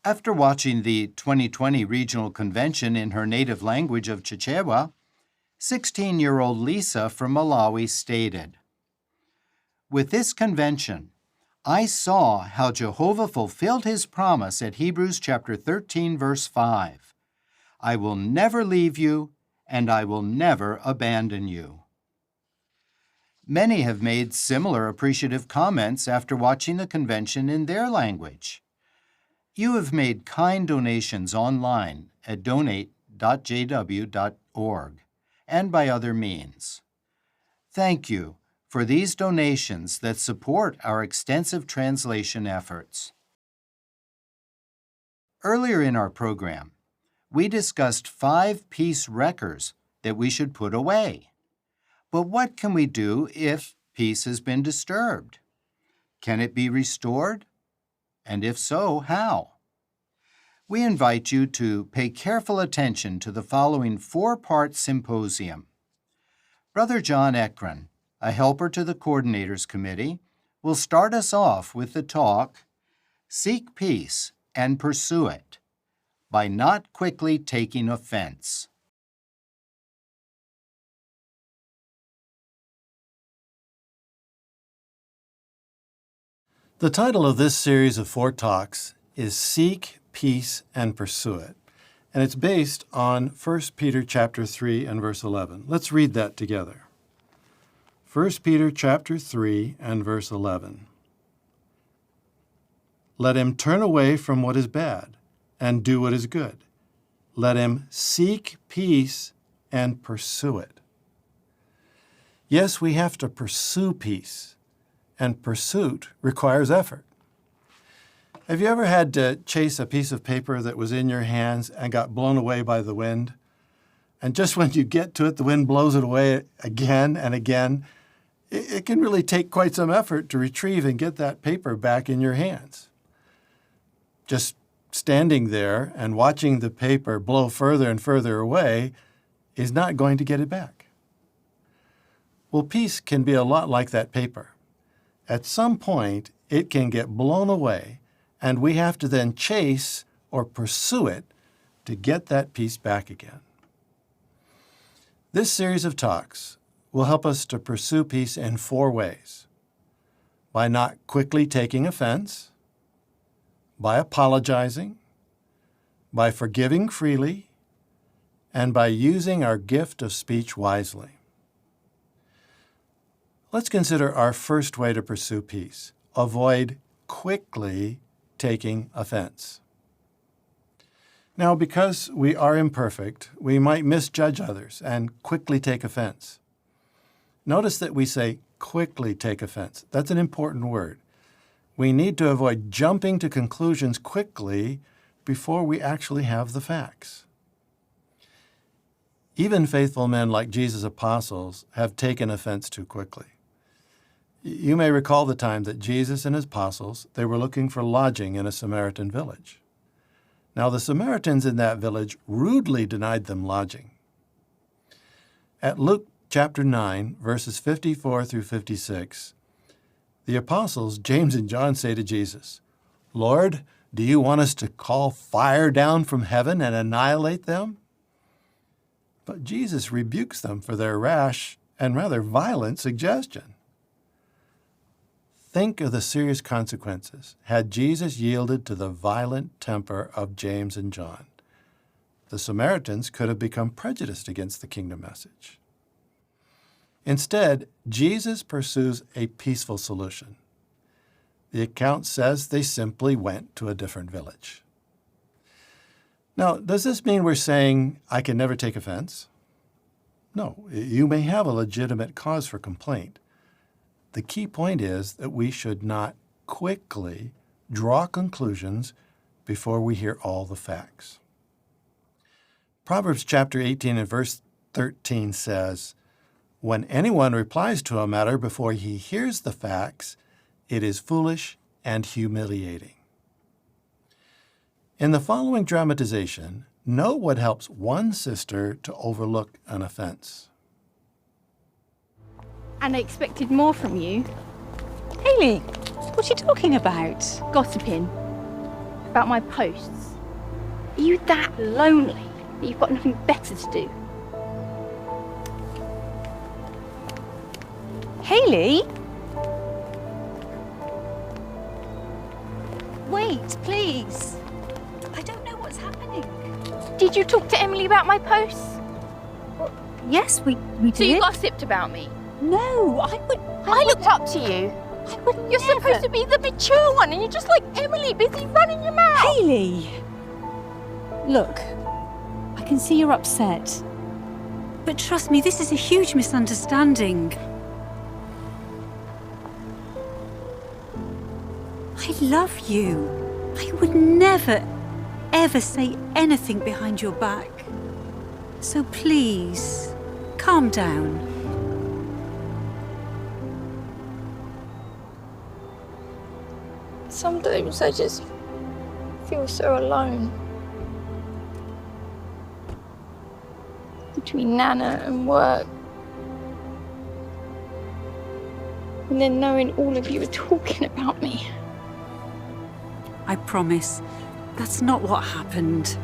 After watching the 2020 regional convention in her native language of Chichewa, 16-year-old Lisa from Malawi stated, "With this convention, I saw how Jehovah fulfilled his promise at Hebrews chapter 13, verse 5. I will never leave you, and I will never abandon you." Many have made similar appreciative comments after watching the convention in their language. You have made kind donations online at donate.jw.org and by other means. Thank you for these donations that support our extensive translation efforts. Earlier in our program, we discussed 5 peace wreckers that we should put away. But what can we do if peace has been disturbed? Can it be restored? And if so, how? We invite you to pay careful attention to the following 4-part symposium. Brother John Ekron, a helper to the Coordinators Committee, will start us off with the talk, "Seek Peace and Pursue It," by not quickly taking offense. The title of this series of 4 talks is Seek Peace and Pursue It, and it's based on 1 Peter chapter 3 and verse 11. Let's read that together. 1 Peter chapter 3 and verse 11. Let him turn away from what is bad and do what is good. Let him seek peace and pursue it. Yes, we have to pursue peace, and pursuit requires effort. Have you ever had to chase a piece of paper that was in your hands and got blown away by the wind? And just when you get to it, the wind blows it away again and again. It can really take quite some effort to retrieve and get that paper back in your hands. Just standing there and watching the paper blow further and further away is not going to get it back. Well, peace can be a lot like that paper. At some point, it can get blown away, and we have to then chase or pursue it to get that peace back again. This series of talks will help us to pursue peace in 4 ways: by not quickly taking offense, by apologizing, by forgiving freely, and by using our gift of speech wisely. Let's consider our first way to pursue peace: avoid quickly taking offense. Now, because we are imperfect, we might misjudge others and quickly take offense. Notice that we say quickly take offense. That's an important word. We need to avoid jumping to conclusions quickly before we actually have the facts. Even faithful men like Jesus' apostles have taken offense too quickly. You may recall the time that Jesus and his apostles, they were looking for lodging in a Samaritan village. Now, the Samaritans in that village rudely denied them lodging. At Luke chapter 9, verses 54 through 56, the apostles, James and John, say to Jesus, "Lord, do you want us to call fire down from heaven and annihilate them?" But Jesus rebukes them for their rash and rather violent suggestion. Think of the serious consequences had Jesus yielded to the violent temper of James and John. The Samaritans could have become prejudiced against the kingdom message. Instead, Jesus pursues a peaceful solution. The account says they simply went to a different village. Now, does this mean we're saying I can never take offense? No, you may have a legitimate cause for complaint. The key point is that we should not quickly draw conclusions before we hear all the facts. Proverbs chapter 18 and verse 13 says, "When anyone replies to a matter before he hears the facts, it is foolish and humiliating." In the following dramatization, note what helps one sister to overlook an offense. And I expected more from you. Hayley, what are you talking about? Gossiping. about my posts? Are you that lonely that you've got nothing better to do? Hayley? Wait, please. I don't know what's happening. Did you talk to Emily about my posts? Yes, we did. So you gossiped about me? No, I looked up to you. I would You're supposed to be the mature one, and you're just like Emily, busy running your mouth. Hayley! Look, I can see you're upset. But trust me, this is a huge misunderstanding. I love you. I would never, ever say anything behind your back. So please, calm down. Sometimes I just feel so alone. Between Nana and work. And then knowing all of you are talking about me. I promise, that's not what happened.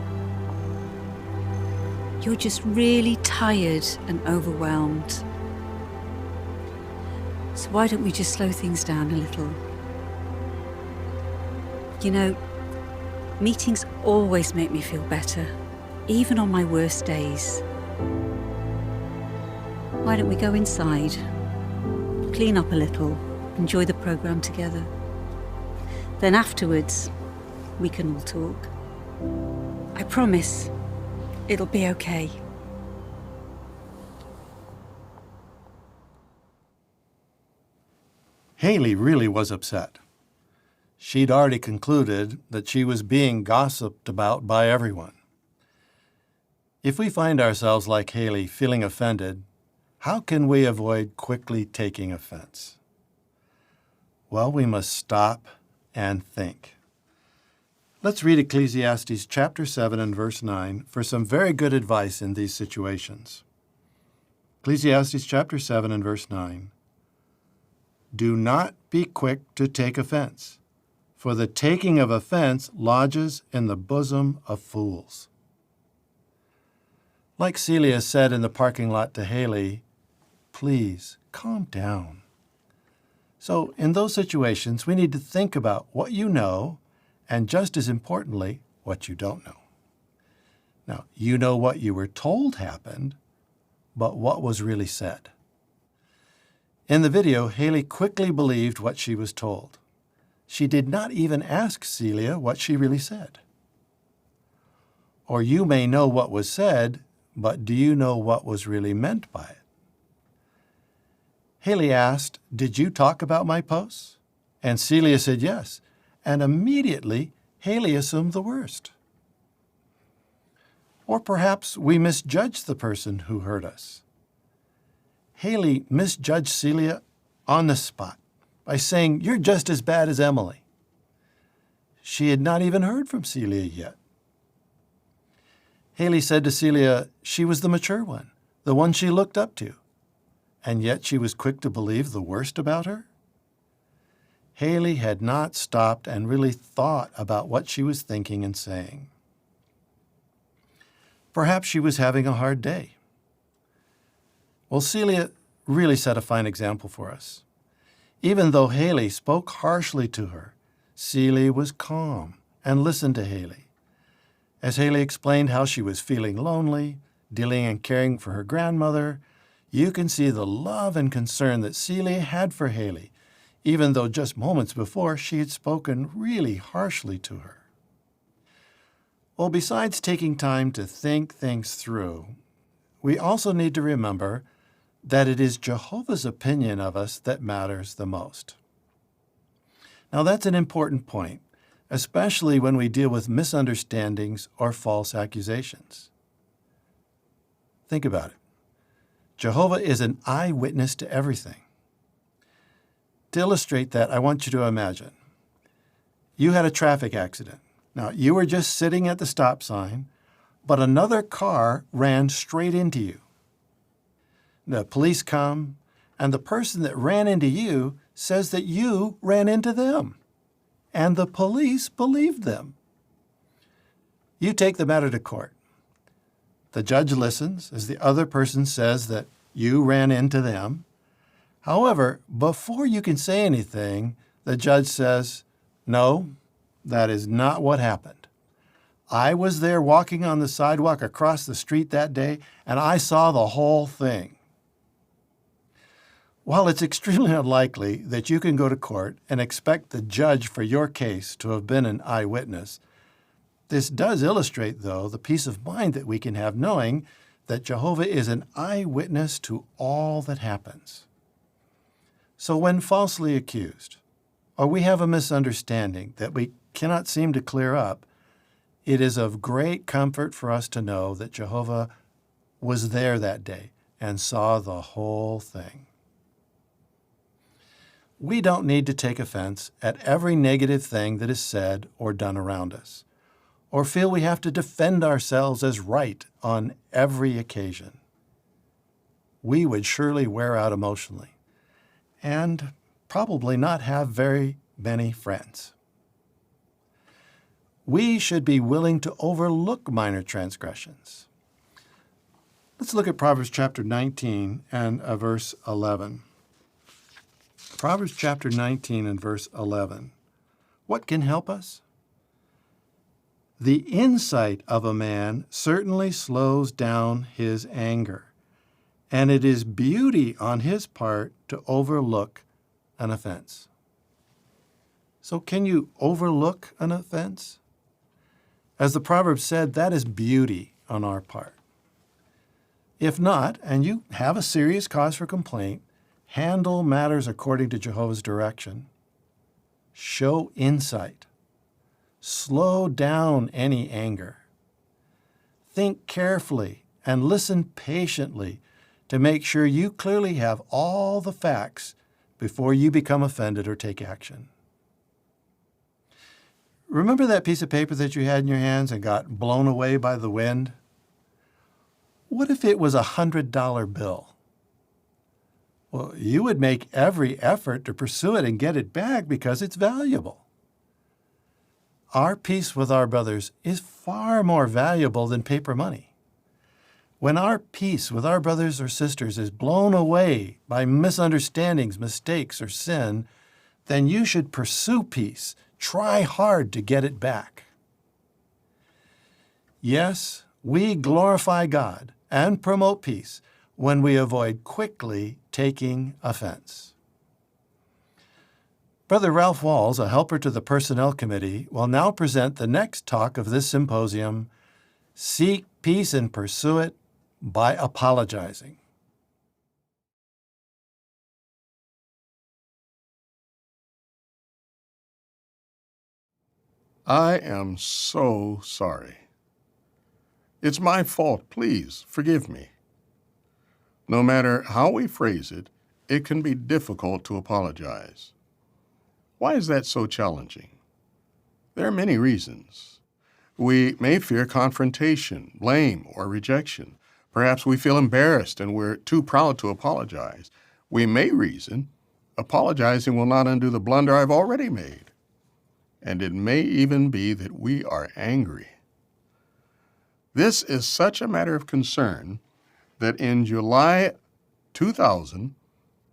You're just really tired and overwhelmed. So why don't we just slow things down a little? You know, meetings always make me feel better, even on my worst days. Why don't we go inside, clean up a little, enjoy the programme together? Then afterwards, we can all talk. I promise, it'll be okay. Hayley really was upset. She'd already concluded that she was being gossiped about by everyone. If we find ourselves like Hayley feeling offended, how can we avoid quickly taking offense? Well, we must stop and think. Let's read Ecclesiastes chapter 7 and verse 9 for some very good advice in these situations. Ecclesiastes chapter 7 and verse 9. Do not be quick to take offense, for the taking of offense lodges in the bosom of fools. Like Celia said in the parking lot to Hayley, please calm down. So in those situations, we need to think about what you know and just as importantly, what you don't know. Now, you know what you were told happened, but what was really said? In the video, Hayley quickly believed what she was told. She did not even ask Celia what she really said. Or you may know what was said, but do you know what was really meant by it? Hayley asked, did you talk about my posts? And Celia said yes, and immediately Hayley assumed the worst. Or perhaps we misjudged the person who hurt us. Hayley misjudged Celia on the spot by saying, you're just as bad as Emily. She had not even heard from Celia yet. Hayley said to Celia she was the mature one, the one she looked up to, and yet she was quick to believe the worst about her? Hayley had not stopped and really thought about what she was thinking and saying. Perhaps she was having a hard day. Well, Celia really set a fine example for us. Even though Hayley spoke harshly to her, Celia was calm and listened to Hayley. As Hayley explained how she was feeling lonely, dealing and caring for her grandmother, you can see the love and concern that Celia had for Hayley, even though just moments before she had spoken really harshly to her. Well, besides taking time to think things through, we also need to remember that it is Jehovah's opinion of us that matters the most. Now, that's an important point, especially when we deal with misunderstandings or false accusations. Think about it. Jehovah is an eyewitness to everything. To illustrate that, I want you to imagine you had a traffic accident. Now, you were just sitting at the stop sign, but another car ran straight into you. The police come, and the person that ran into you says that you ran into them. And the police believed them. You take the matter to court. The judge listens as the other person says that you ran into them. However, before you can say anything, the judge says, "No, that is not what happened. I was there walking on the sidewalk across the street that day, and I saw the whole thing." While it's extremely unlikely that you can go to court and expect the judge for your case to have been an eyewitness, this does illustrate, though, the peace of mind that we can have knowing that Jehovah is an eyewitness to all that happens. So when falsely accused, or we have a misunderstanding that we cannot seem to clear up, it is of great comfort for us to know that Jehovah was there that day and saw the whole thing. We don't need to take offense at every negative thing that is said or done around us, or feel we have to defend ourselves as right on every occasion. We would surely wear out emotionally and probably not have very many friends. We should be willing to overlook minor transgressions. Let's look at Proverbs chapter 19 and verse 11. Proverbs chapter 19 and verse 11. What can help us? The insight of a man certainly slows down his anger, and it is beauty on his part to overlook an offense. So can you overlook an offense? As the proverb said, that is beauty on our part. If not, and you have a serious cause for complaint, handle matters according to Jehovah's direction. Show insight. Slow down any anger. Think carefully and listen patiently to make sure you clearly have all the facts before you become offended or take action. Remember that piece of paper that you had in your hands and got blown away by the wind? What if it was a $100 bill? Well, you would make every effort to pursue it and get it back because it's valuable. Our peace with our brothers is far more valuable than paper money. When our peace with our brothers or sisters is blown away by misunderstandings, mistakes, or sin, then you should pursue peace. Try hard to get it back. Yes, we glorify God and promote peace when we avoid quickly taking offense. Brother Ralph Walls, a helper to the Personnel Committee, will now present the next talk of this symposium, Seek Peace and Pursue It by Apologizing. I am so sorry. It's my fault. Please forgive me. No matter how we phrase it, it can be difficult to apologize. Why is that so challenging? There are many reasons. We may fear confrontation, blame, or rejection. Perhaps we feel embarrassed and we're too proud to apologize. We may reason, apologizing will not undo the blunder I've already made. And it may even be that we are angry. This is such a matter of concern that in July 2000,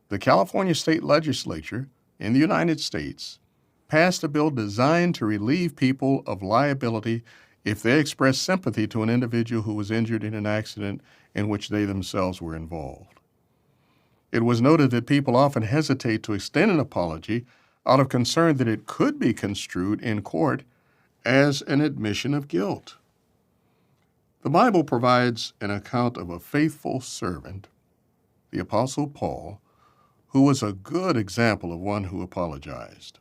the California State Legislature in the United States passed a bill designed to relieve people of liability if they express sympathy to an individual who was injured in an accident in which they themselves were involved. It was noted that people often hesitate to extend an apology out of concern that it could be construed in court as an admission of guilt. The Bible provides an account of a faithful servant, the Apostle Paul, who was a good example of one who apologized.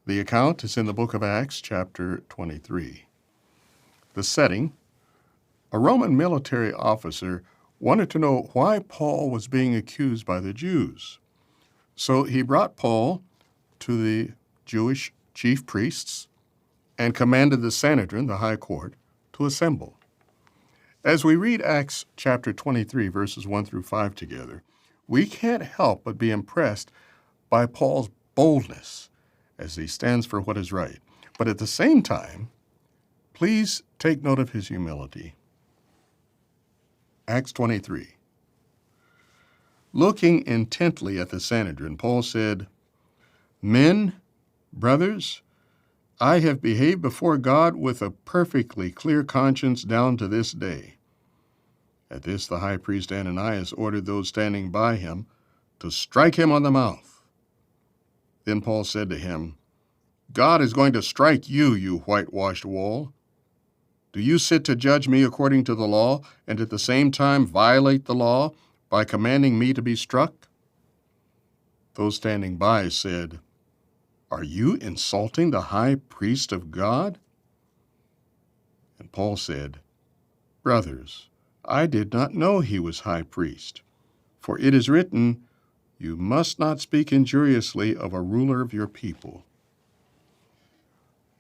The account is in the book of Acts, chapter 23. The setting: a Roman military officer wanted to know why Paul was being accused by the Jews. So he brought Paul to the Jewish chief priests and commanded the Sanhedrin, the high court, to assemble. As we read Acts chapter 23, verses 1 through 5 together, we can't help but be impressed by Paul's boldness as he stands for what is right. But at the same time, Please take note of his humility. Acts 23. Looking intently at the Sanhedrin, Paul said, "Men, brothers, I have behaved before God with a perfectly clear conscience down to this day." At this, the high priest Ananias ordered those standing by him to strike him on the mouth. Then Paul said to him, "God is going to strike you, you whitewashed wall. Do you sit to judge me according to the law, and at the same time violate the law by commanding me to be struck?" Those standing by said, "Are you insulting the high priest of God?" And Paul said, "Brothers, I did not know he was high priest. For it is written, 'You must not speak injuriously of a ruler of your people.'"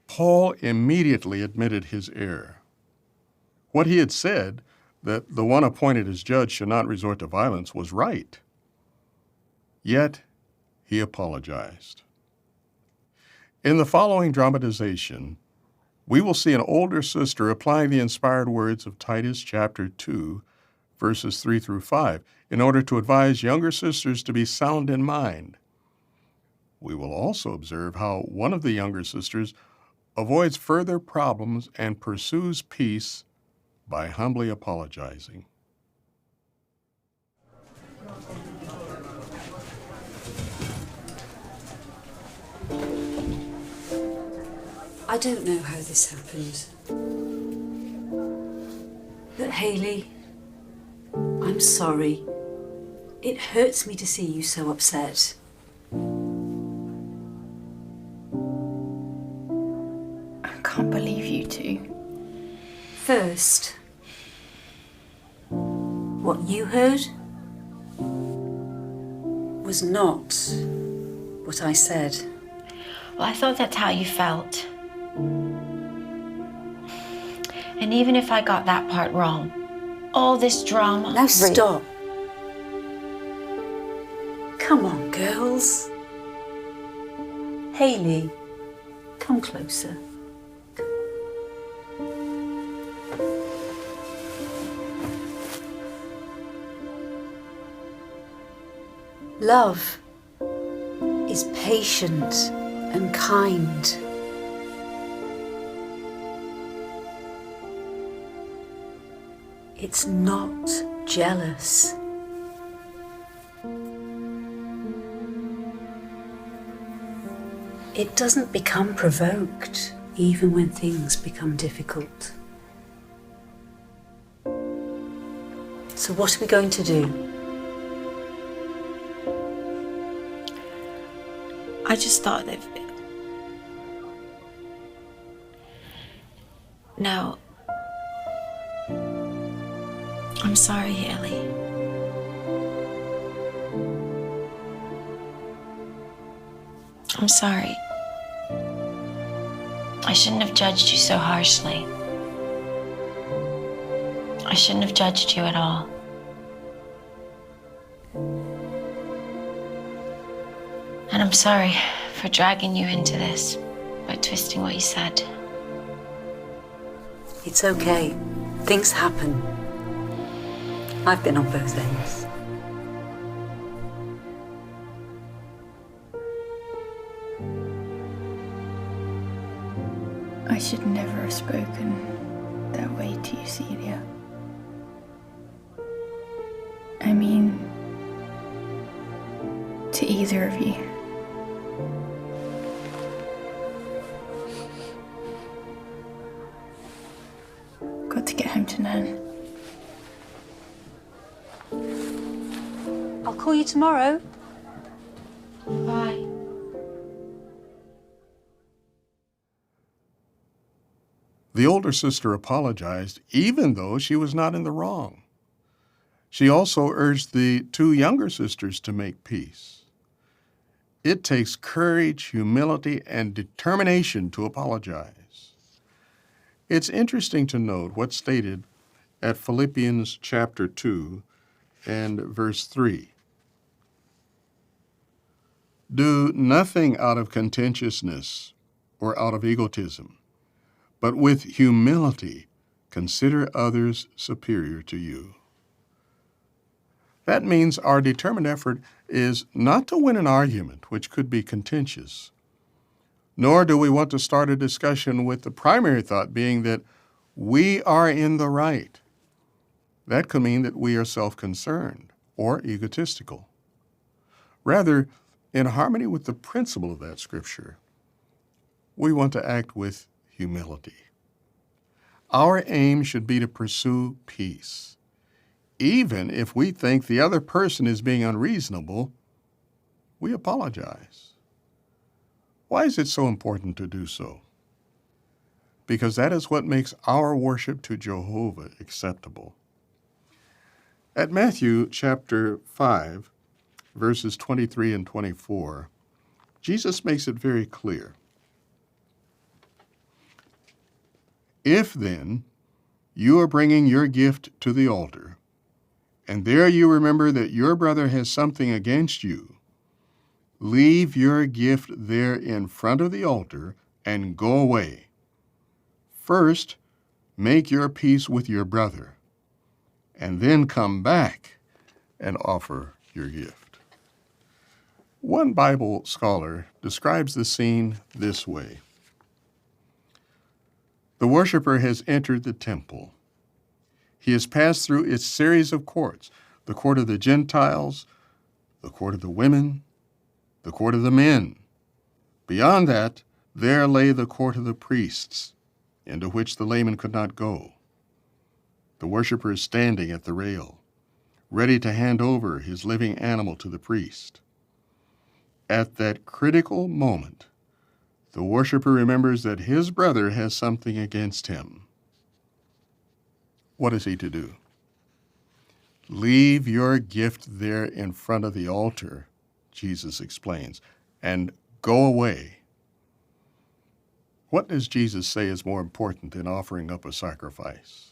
Paul immediately admitted his error. What he had said, that the one appointed as judge should not resort to violence, was right. Yet he apologized. In the following dramatization, we will see an older sister applying the inspired words of Titus chapter 2, verses 3 through 5, in order to advise younger sisters to be sound in mind. We will also observe how one of the younger sisters avoids further problems and pursues peace by humbly apologizing. I don't know how this happened. But Hayley, I'm sorry. It hurts me to see you so upset. I can't believe you two. First, what you heard was not what I said. Well, I thought that's how you felt. And even if I got that part wrong, all this drama... Now stop. Come on, girls. Hayley, come closer. Love is patient and kind. It's not jealous. It doesn't become provoked, even when things become difficult. So what are we going to do? I just thought that... No. I'm sorry, Hayley. I'm sorry. I shouldn't have judged you so harshly. I shouldn't have judged you at all. And I'm sorry for dragging you into this by twisting what you said. It's okay. Things happen. I've been on both ends. I should never have spoken that way to you, Celia. I mean, to either of you. Got to get home to Nan. I'll call you tomorrow. Bye. The older sister apologized, even though she was not in the wrong. She also urged the two younger sisters to make peace. It takes courage, humility, and determination to apologize. It's interesting to note what's stated at Philippians chapter 2 and verse 3. "Do nothing out of contentiousness or out of egotism, but with humility consider others superior to you. That means our determined effort is not to win an argument, which could be contentious, nor do we want to start a discussion with the primary thought being that we are in the right. That could mean that we are self-concerned or egotistical. Rather, in harmony with the principle of that scripture, we want to act with humility. Our aim should be to pursue peace. Even if we think the other person is being unreasonable, we apologize. Why is it so important to do so? Because that is what makes our worship to Jehovah acceptable. At Matthew chapter 5, verses 23 and 24, Jesus makes it very clear. If then you are bringing your gift to the altar, and there you remember that your brother has something against you, leave your gift there in front of the altar and go away. First, make your peace with your brother, and then come back and offer your gift. One Bible scholar describes the scene this way. The worshiper has entered the temple. He has passed through its series of courts, the court of the Gentiles, the court of the women, the court of the men. Beyond that, there lay the court of the priests, into which the layman could not go. The worshiper is standing at the rail, ready to hand over his living animal to the priest. At that critical moment, the worshiper remembers that his brother has something against him. What is he to do? Leave your gift there in front of the altar, Jesus explains, and go away. What does Jesus say is more important than offering up a sacrifice?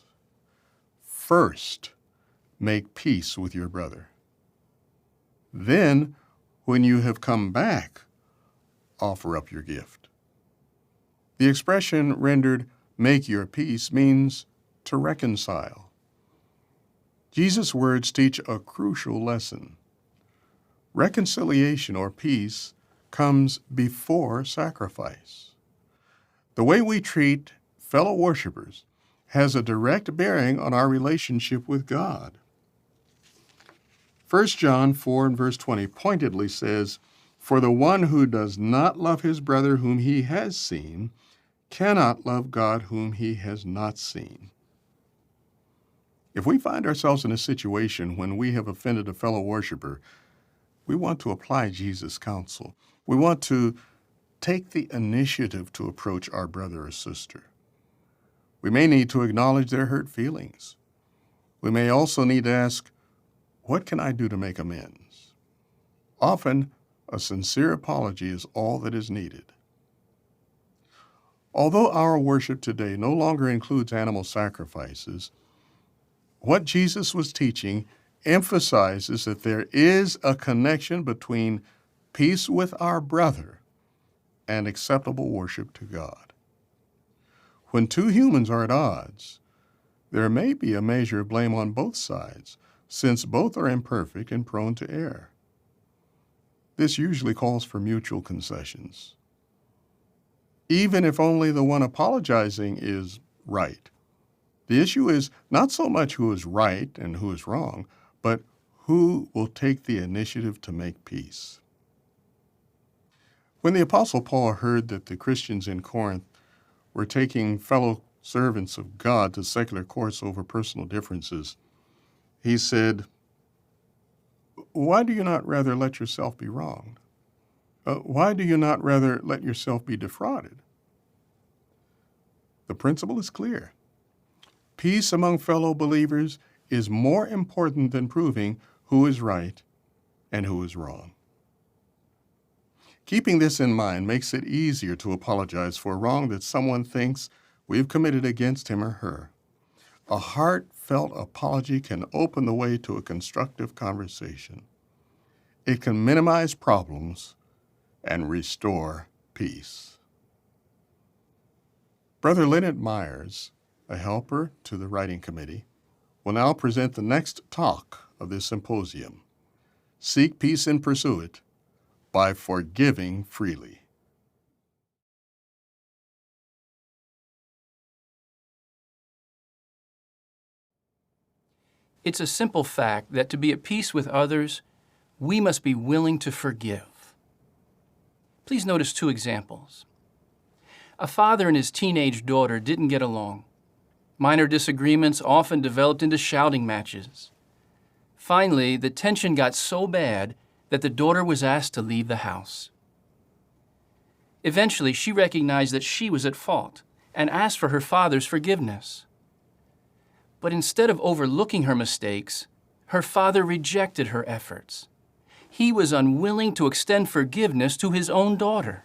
First, make peace with your brother. Then, when you have come back, offer up your gift. The expression rendered, make your peace, means to reconcile. Jesus' words teach a crucial lesson. Reconciliation or peace comes before sacrifice. The way we treat fellow worshipers has a direct bearing on our relationship with God. 1 John 4 and verse 20 pointedly says, "For the one who does not love his brother whom he has seen cannot love God whom he has not seen." If we find ourselves in a situation when we have offended a fellow worshiper, we want to apply Jesus' counsel. We want to take the initiative to approach our brother or sister. We may need to acknowledge their hurt feelings. We may also need to ask, what can I do to make amends? Often, a sincere apology is all that is needed. Although our worship today no longer includes animal sacrifices, what Jesus was teaching emphasizes that there is a connection between peace with our brother and acceptable worship to God. When two humans are at odds, there may be a measure of blame on both sides, since both are imperfect and prone to error. This usually calls for mutual concessions. Even if only the one apologizing is right, the issue is not so much who is right and who is wrong, but who will take the initiative to make peace. When the Apostle Paul heard that the Christians in Corinth were taking fellow servants of God to secular courts over personal differences, he said, "Why do you not rather let yourself be wronged? Why do you not rather let yourself be defrauded?" The principle is clear. Peace among fellow believers is more important than proving who is right and who is wrong. Keeping this in mind makes it easier to apologize for a wrong that someone thinks we've committed against him or her. A heartfelt apology can open the way to a constructive conversation. It can minimize problems and restore peace. Brother Lynette Myers, a helper to the writing committee, will now present the next talk of this symposium, Seek Peace and Pursue It by Forgiving Freely. It's a simple fact that to be at peace with others, we must be willing to forgive. Please notice two examples. A father and his teenage daughter didn't get along. Minor disagreements often developed into shouting matches. Finally, the tension got so bad that the daughter was asked to leave the house. Eventually, she recognized that she was at fault and asked for her father's forgiveness. But instead of overlooking her mistakes, her father rejected her efforts. He was unwilling to extend forgiveness to his own daughter.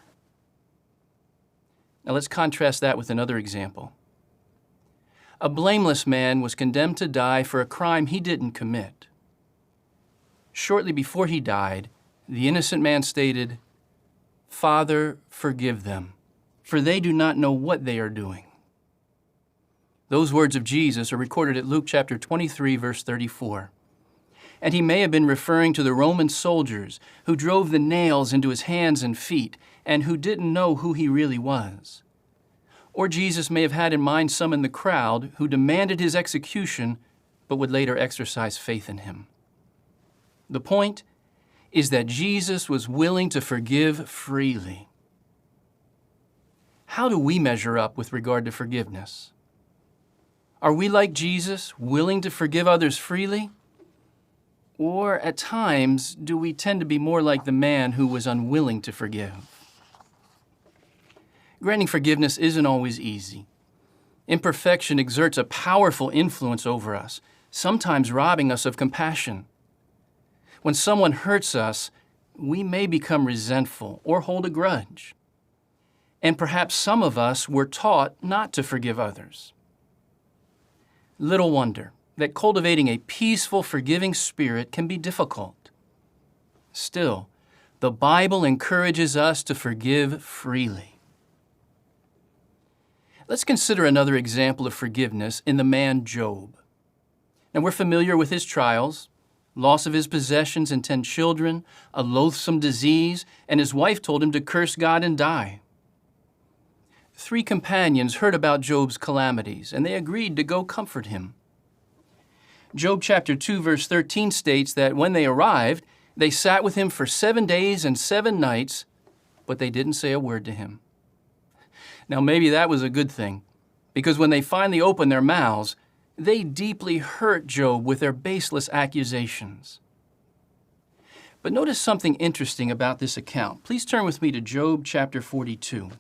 Now let's contrast that with another example. A blameless man was condemned to die for a crime he didn't commit. Shortly before he died, the innocent man stated, "Father, forgive them, for they do not know what they are doing." Those words of Jesus are recorded at Luke chapter 23, verse 34. And he may have been referring to the Roman soldiers who drove the nails into his hands and feet and who didn't know who he really was. Or Jesus may have had in mind some in the crowd who demanded his execution but would later exercise faith in him. The point is that Jesus was willing to forgive freely. How do we measure up with regard to forgiveness? Are we like Jesus, willing to forgive others freely? Or at times, do we tend to be more like the man who was unwilling to forgive? Granting forgiveness isn't always easy. Imperfection exerts a powerful influence over us, sometimes robbing us of compassion. When someone hurts us, we may become resentful or hold a grudge. And perhaps some of us were taught not to forgive others. Little wonder that cultivating a peaceful, forgiving spirit can be difficult. Still, the Bible encourages us to forgive freely. Let's consider another example of forgiveness in the man Job. Now, we're familiar with his trials, loss of his possessions and 10 children, a loathsome disease, and his wife told him to curse God and die. 3 companions heard about Job's calamities, and they agreed to go comfort him. Job chapter 2, verse 13 states that when they arrived, they sat with him for 7 days and 7 nights, but they didn't say a word to him. Now, maybe that was a good thing, because when they finally opened their mouths, they deeply hurt Job with their baseless accusations. But notice something interesting about this account. Please turn with me to Job chapter 42.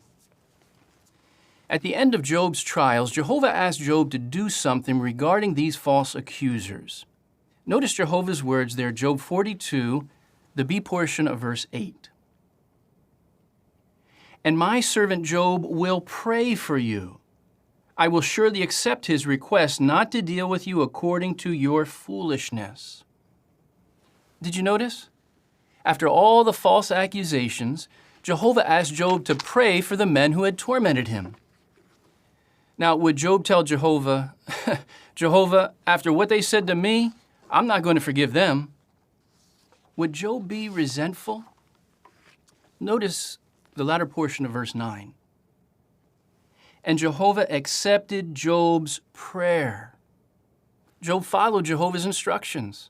At the end of Job's trials, Jehovah asked Job to do something regarding these false accusers. Notice Jehovah's words there, Job 42, the B portion of verse 8. And my servant Job will pray for you. I will surely accept his request not to deal with you according to your foolishness. Did you notice? After all the false accusations, Jehovah asked Job to pray for the men who had tormented him. Now, would Job tell Jehovah, Jehovah, after what they said to me, I'm not going to forgive them? Would Job be resentful? Notice the latter portion of verse 9. And Jehovah accepted Job's prayer. Job followed Jehovah's instructions.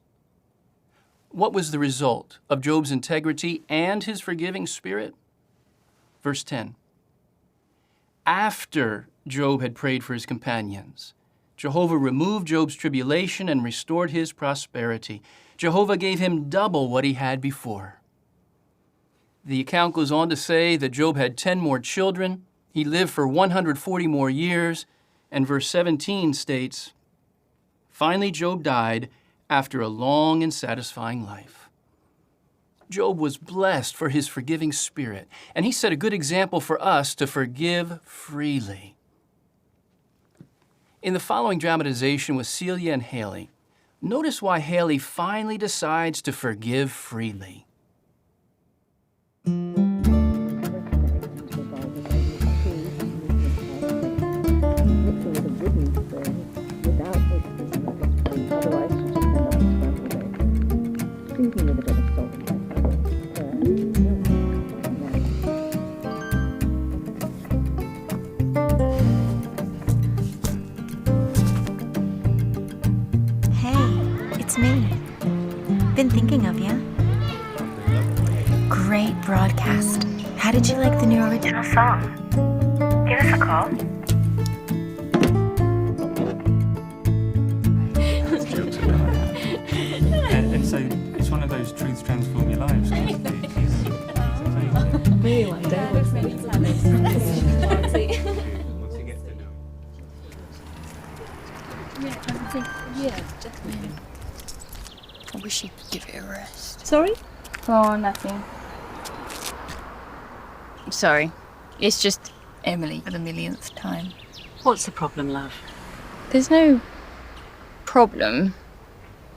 What was the result of Job's integrity and his forgiving spirit? Verse 10. After Job had prayed for his companions, Jehovah removed Job's tribulation and restored his prosperity. Jehovah gave him double what he had before. The account goes on to say that Job had 10 more children, he lived for 140 more years, and verse 17 states, finally Job died after a long and satisfying life. Job was blessed for his forgiving spirit, and he set a good example for us to forgive freely. In the following dramatization with Celia and Haley, notice why Haley finally decides to forgive freely. great broadcast. How did you like the new original song? Give us a call. And so it's one of those truths transform your lives. Maybe one day we'll I wish you could give it a rest. Sorry? Oh, nothing. Sorry. It's just Emily for the millionth time. What's the problem, love? There's no problem.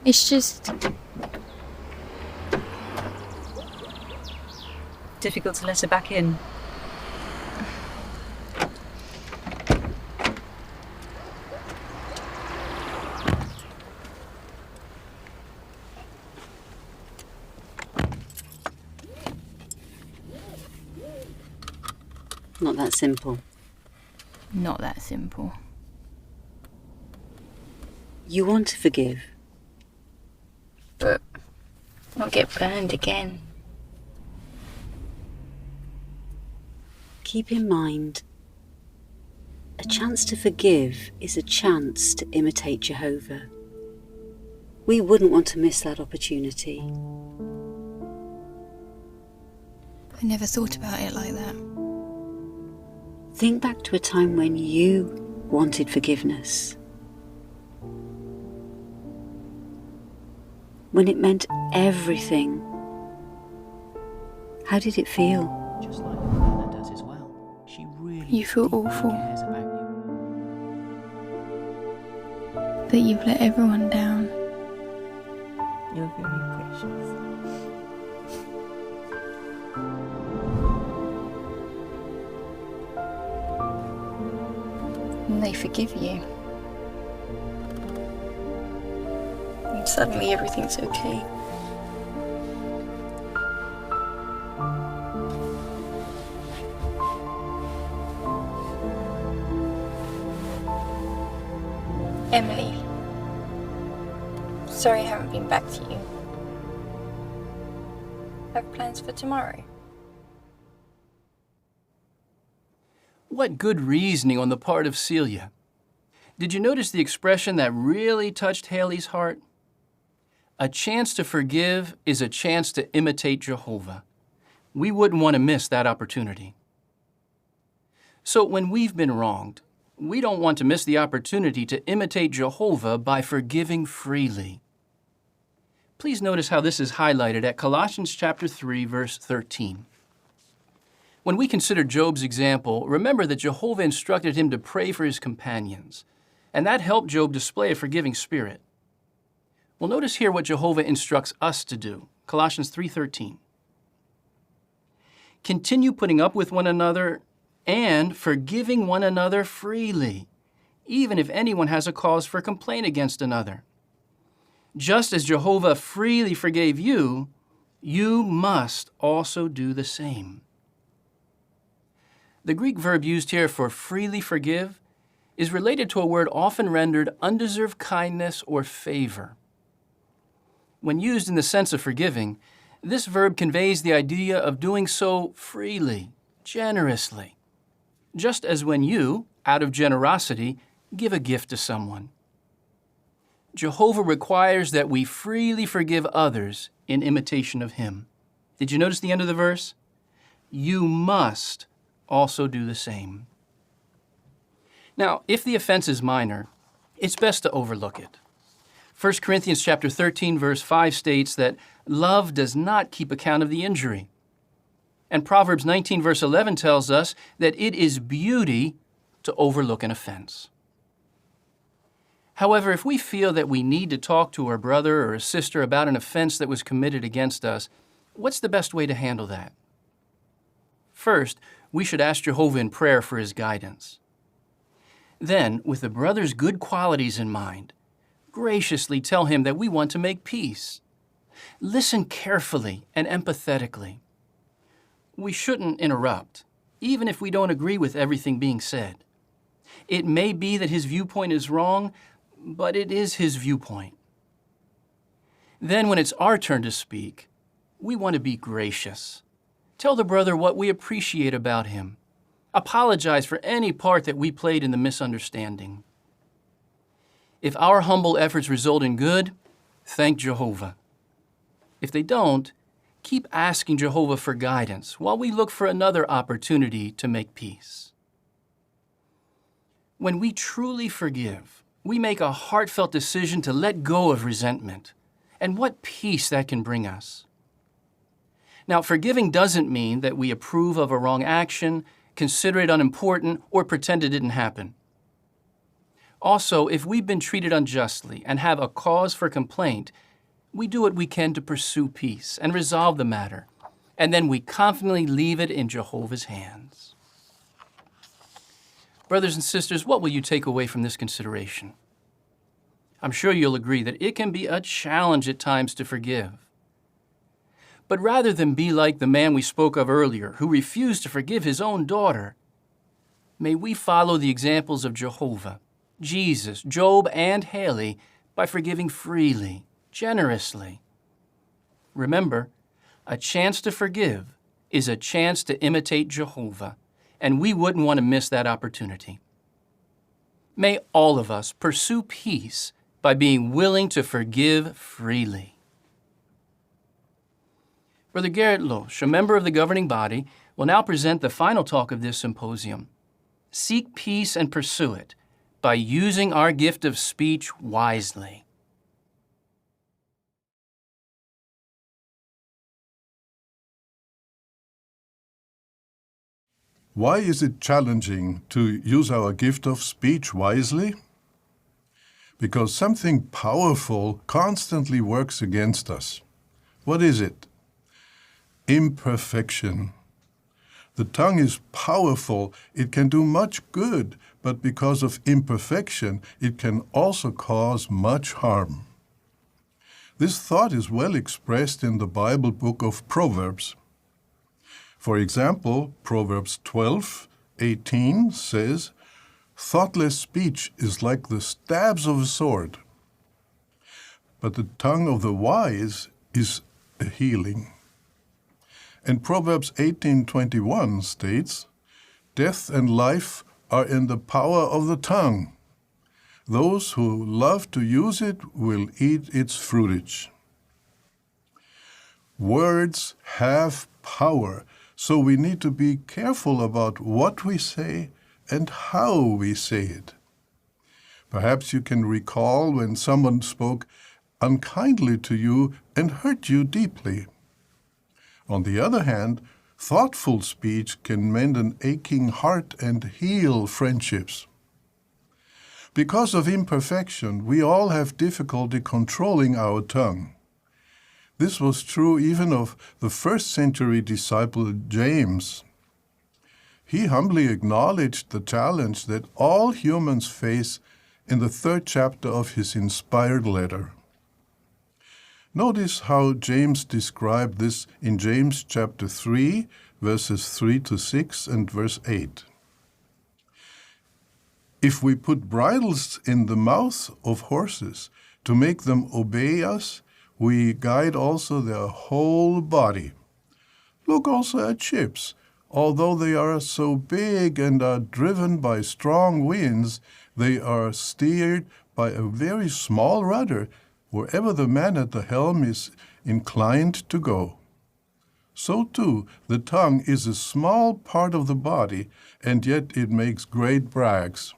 It's just... Difficult to let her back in. Not that simple. Not that simple. You want to forgive. But not get burned again. Keep in mind, a chance to forgive is a chance to imitate Jehovah. We wouldn't want to miss that opportunity. I never thought about it like that. Think back to a time when you wanted forgiveness. When it meant everything. How did it feel? Just like Anna does as well. She really You feel awful. cares about you. That you've let everyone down. You're very precious. And they forgive you. And suddenly everything's okay. Emily. Sorry I haven't been back to you. Have plans for tomorrow? What good reasoning on the part of Celia. Did you notice the expression that really touched Haley's heart? A chance to forgive is a chance to imitate Jehovah. We wouldn't want to miss that opportunity. So when we've been wronged, we don't want to miss the opportunity to imitate Jehovah by forgiving freely. Please notice how this is highlighted at Colossians chapter 3, verse 13. When we consider Job's example, remember that Jehovah instructed him to pray for his companions, and that helped Job display a forgiving spirit. Well, notice here what Jehovah instructs us to do. Colossians 3:13. Continue putting up with one another and forgiving one another freely, even if anyone has a cause for complaint against another. Just as Jehovah freely forgave you, you must also do the same. The Greek verb used here for freely forgive is related to a word often rendered undeserved kindness or favor. When used in the sense of forgiving, this verb conveys the idea of doing so freely, generously, just as when you, out of generosity, give a gift to someone. Jehovah requires that we freely forgive others in imitation of Him. Did you notice the end of the verse? You must also do the same. Now, if the offense is minor, it's best to overlook it. 1 Corinthians chapter 13, verse 5 states that love does not keep account of the injury. And Proverbs 19, verse 11 tells us that it is beauty to overlook an offense. However, if we feel that we need to talk to our brother or a sister about an offense that was committed against us, what's the best way to handle that? First, we should ask Jehovah in prayer for His guidance. Then, with the brother's good qualities in mind, graciously tell him that we want to make peace. Listen carefully and empathetically. We shouldn't interrupt, even if we don't agree with everything being said. It may be that his viewpoint is wrong, but it is his viewpoint. Then, when it's our turn to speak, we want to be gracious. Tell the brother what we appreciate about him. Apologize for any part that we played in the misunderstanding. If our humble efforts result in good, thank Jehovah. If they don't, keep asking Jehovah for guidance while we look for another opportunity to make peace. When we truly forgive, we make a heartfelt decision to let go of resentment, and what peace that can bring us. Now, forgiving doesn't mean that we approve of a wrong action, consider it unimportant, or pretend it didn't happen. Also, if we've been treated unjustly and have a cause for complaint, we do what we can to pursue peace and resolve the matter, and then we confidently leave it in Jehovah's hands. Brothers and sisters, what will you take away from this consideration? I'm sure you'll agree that it can be a challenge at times to forgive. But rather than be like the man we spoke of earlier, who refused to forgive his own daughter, may we follow the examples of Jehovah, Jesus, Job, and Haley by forgiving freely, generously. Remember, a chance to forgive is a chance to imitate Jehovah, and we wouldn't want to miss that opportunity. May all of us pursue peace by being willing to forgive freely. Brother Garrett Loesch, a member of the governing body, will now present the final talk of this symposium. Seek peace and pursue it by using our gift of speech wisely. Why is it challenging to use our gift of speech wisely? Because something powerful constantly works against us. What is it? Imperfection. The tongue is powerful. It can do much good, but because of imperfection, it can also cause much harm. This thought is well expressed in the Bible book of Proverbs. For example, Proverbs 12:18 says, "Thoughtless speech is like the stabs of a sword, but the tongue of the wise is a healing." And Proverbs 18:21 states, "Death and life are in the power of the tongue. Those who love to use it will eat its fruitage." Words have power, so we need to be careful about what we say and how we say it. Perhaps you can recall when someone spoke unkindly to you and hurt you deeply. On the other hand, thoughtful speech can mend an aching heart and heal friendships. Because of imperfection, we all have difficulty controlling our tongue. This was true even of the first-century disciple James. He humbly acknowledged the challenge that all humans face in the 3rd chapter of his inspired letter. Notice how James described this in James chapter 3, verses 3-6 and verse 8. "If we put bridles in the mouths of horses to make them obey us, we guide also their whole body. Look also at ships. Although they are so big and are driven by strong winds, they are steered by a very small rudder, wherever the man at the helm is inclined to go. So too, the tongue is a small part of the body, and yet it makes great brags.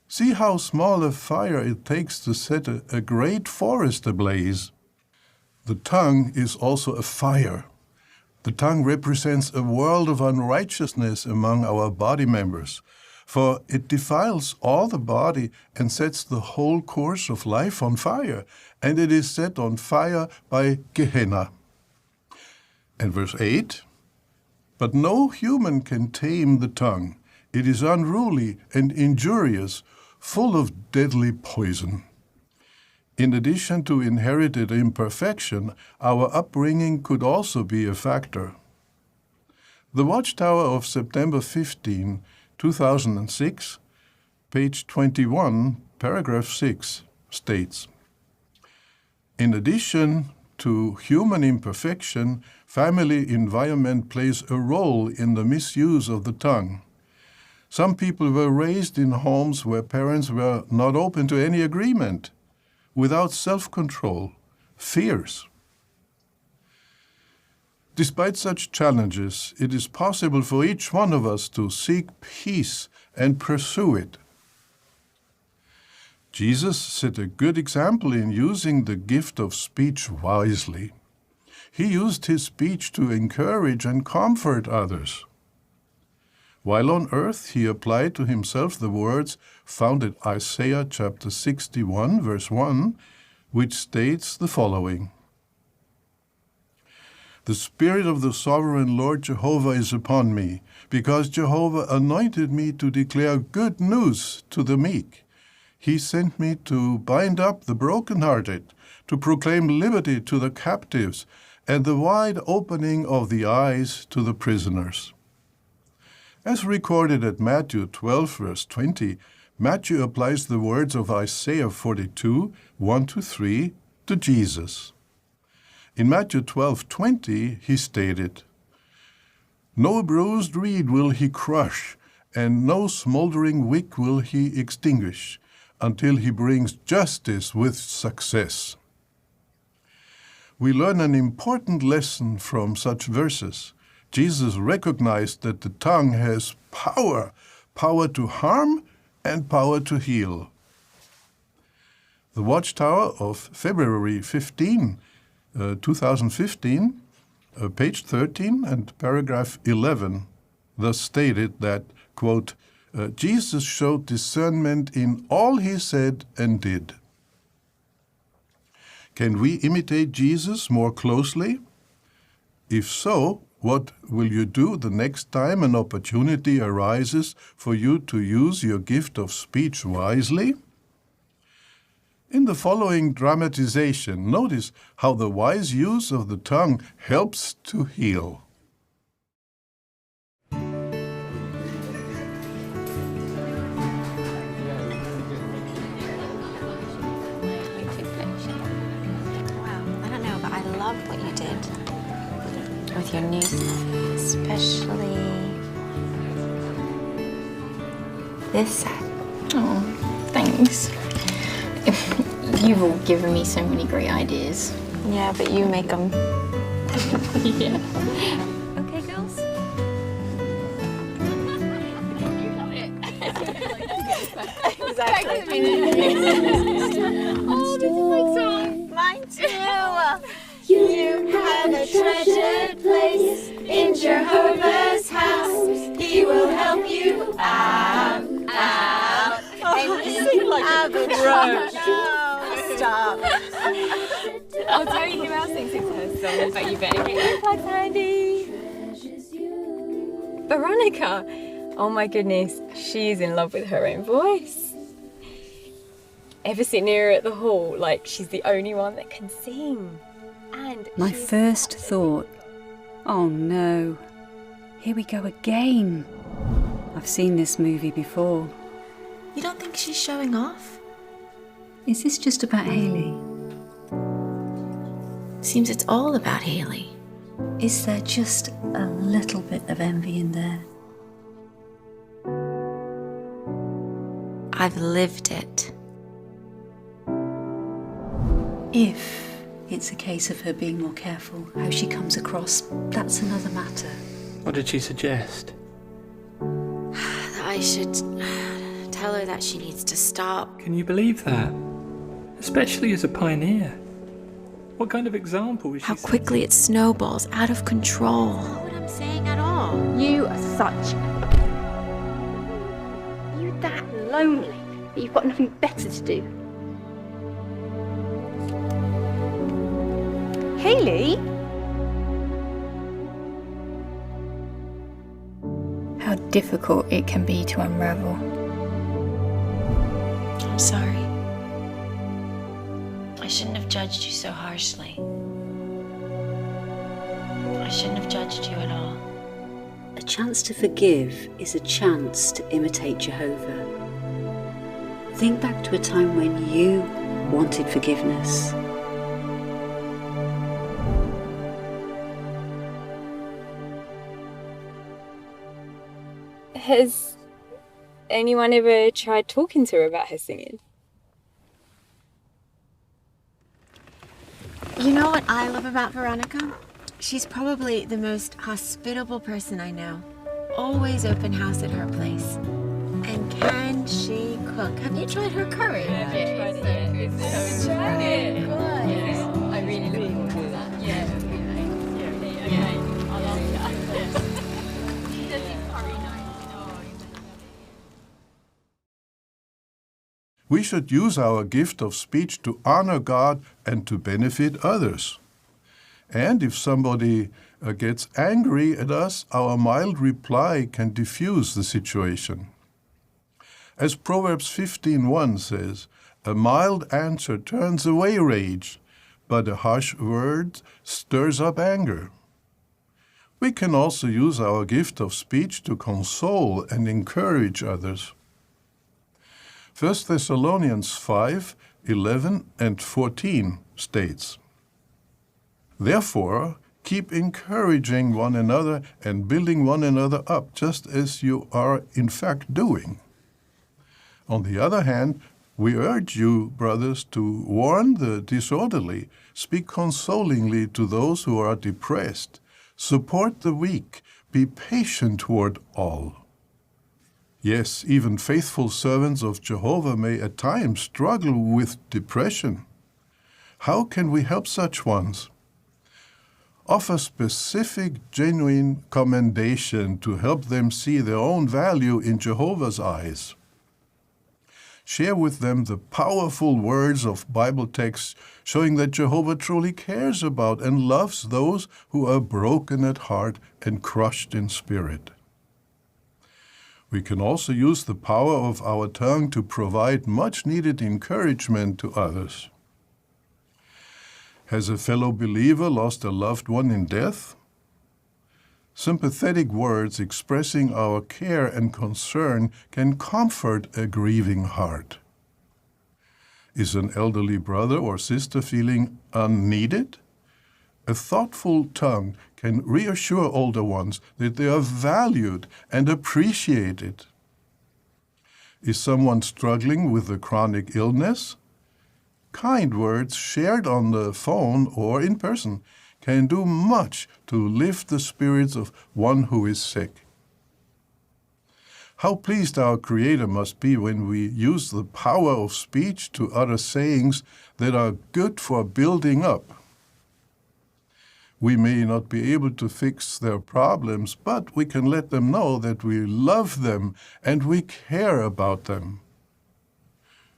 See how small a fire it takes to set a great forest ablaze. The tongue is also a fire. The tongue represents a world of unrighteousness among our body members, for it defiles all the body and sets the whole course of life on fire, and it is set on fire by Gehenna." And verse 8, "But no human can tame the tongue. It is unruly and injurious, full of deadly poison." In addition to inherited imperfection, our upbringing could also be a factor. The Watchtower of September 15, 2006, page 21, paragraph 6, states, "In addition to human imperfection, family environment plays a role in the misuse of the tongue. Some people were raised in homes where parents were not open to any agreement, without self-control, fierce. Despite such challenges, it is possible for each one of us to seek peace and pursue it. Jesus set a good example in using the gift of speech wisely. He used his speech to encourage and comfort others. While on earth, he applied to himself the words found in Isaiah chapter 61, verse 1, which states the following: "The Spirit of the Sovereign Lord Jehovah is upon me, because Jehovah anointed me to declare good news to the meek. He sent me to bind up the brokenhearted, to proclaim liberty to the captives, and the wide opening of the eyes to the prisoners." As recorded at Matthew 12, verse 20, Matthew applies the words of Isaiah 42, 1-3 to Jesus. In Matthew 12:20, he stated, "No bruised reed will he crush, and no smoldering wick will he extinguish, until he brings justice with success." We learn an important lesson from such verses. Jesus recognized that the tongue has power to harm and power to heal. The Watchtower of February 15, 2015, page 13 and paragraph 11, thus stated that, quote, "Jesus showed discernment in all he said and did." Can we imitate Jesus more closely? If so, what will you do the next time an opportunity arises for you to use your gift of speech wisely? In the following dramatization, notice how the wise use of the tongue helps to heal. Wow, I don't know, but I love what you did with your new stuff, especially this set. Oh, thanks. You've all given me so many great ideas. Yeah, but you make them. Yeah. Okay, girls? Exactly. Oh, this is my song. Mine too. You have a treasured place in Jehovah's house. He will help you out. And you have a roach. Stop. I'll tell you who else thinks it's her song, but you better get your plugs handy. Veronica. Oh my goodness, she's in love with her own voice. Ever sit near her at the hall, like she's the only one that can sing. And My first thought, oh no, here we go again. I've seen this movie before. You don't think she's showing off? Is this just about Hayley? Seems it's all about Hayley. Is there just a little bit of envy in there? I've lived it. If it's a case of her being more careful, how she comes across, that's another matter. What did she suggest? I should tell her that she needs to stop. Can you believe that? Especially as a pioneer. What kind of example is she How quickly it snowballs out of control. Not what I'm saying at all. You are such... You that lonely that you've got nothing better to do. Hayley? How difficult it can be to unravel. I'm sorry. I shouldn't have judged you so harshly. I shouldn't have judged you at all. A chance to forgive is a chance to imitate Jehovah. Think back to a time when you wanted forgiveness. Has anyone ever tried talking to her about her singing? You know what I love about Veronica? She's probably the most hospitable person I know. Always open house at her place. And can she cook? Have you tried her curry? I really look forward to that. Yeah. I love that. We should use our gift of speech to honor God and to benefit others. And if somebody gets angry at us, our mild reply can diffuse the situation. As Proverbs 15:1 says, a mild answer turns away rage, but a harsh word stirs up anger. We can also use our gift of speech to console and encourage others. 1 Thessalonians 5:11 and 14 states, "Therefore, keep encouraging one another and building one another up, just as you are in fact doing. On the other hand, we urge you, brothers, to warn the disorderly, speak consolingly to those who are depressed, support the weak, be patient toward all." Yes, even faithful servants of Jehovah may at times struggle with depression. How can we help such ones? Offer specific, genuine commendation to help them see their own value in Jehovah's eyes. Share with them the powerful words of Bible texts showing that Jehovah truly cares about and loves those who are broken at heart and crushed in spirit. We can also use the power of our tongue to provide much-needed encouragement to others. Has a fellow believer lost a loved one in death? Sympathetic words expressing our care and concern can comfort a grieving heart. Is an elderly brother or sister feeling unneeded? A thoughtful tongue can reassure older ones that they are valued and appreciated. Is someone struggling with a chronic illness? Kind words shared on the phone or in person can do much to lift the spirits of one who is sick. How pleased our Creator must be when we use the power of speech to utter sayings that are good for building up. We may not be able to fix their problems, but we can let them know that we love them and we care about them.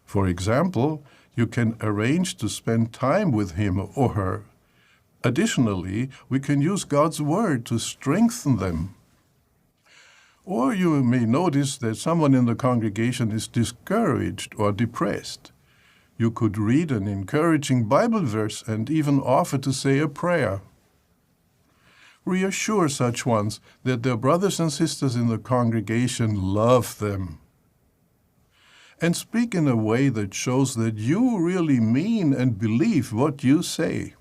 For example, you can arrange to spend time with him or her. Additionally, we can use God's Word to strengthen them. Or you may notice that someone in the congregation is discouraged or depressed. You could read an encouraging Bible verse and even offer to say a prayer. Reassure such ones that their brothers and sisters in the congregation love them. And speak in a way that shows that you really mean and believe what you say.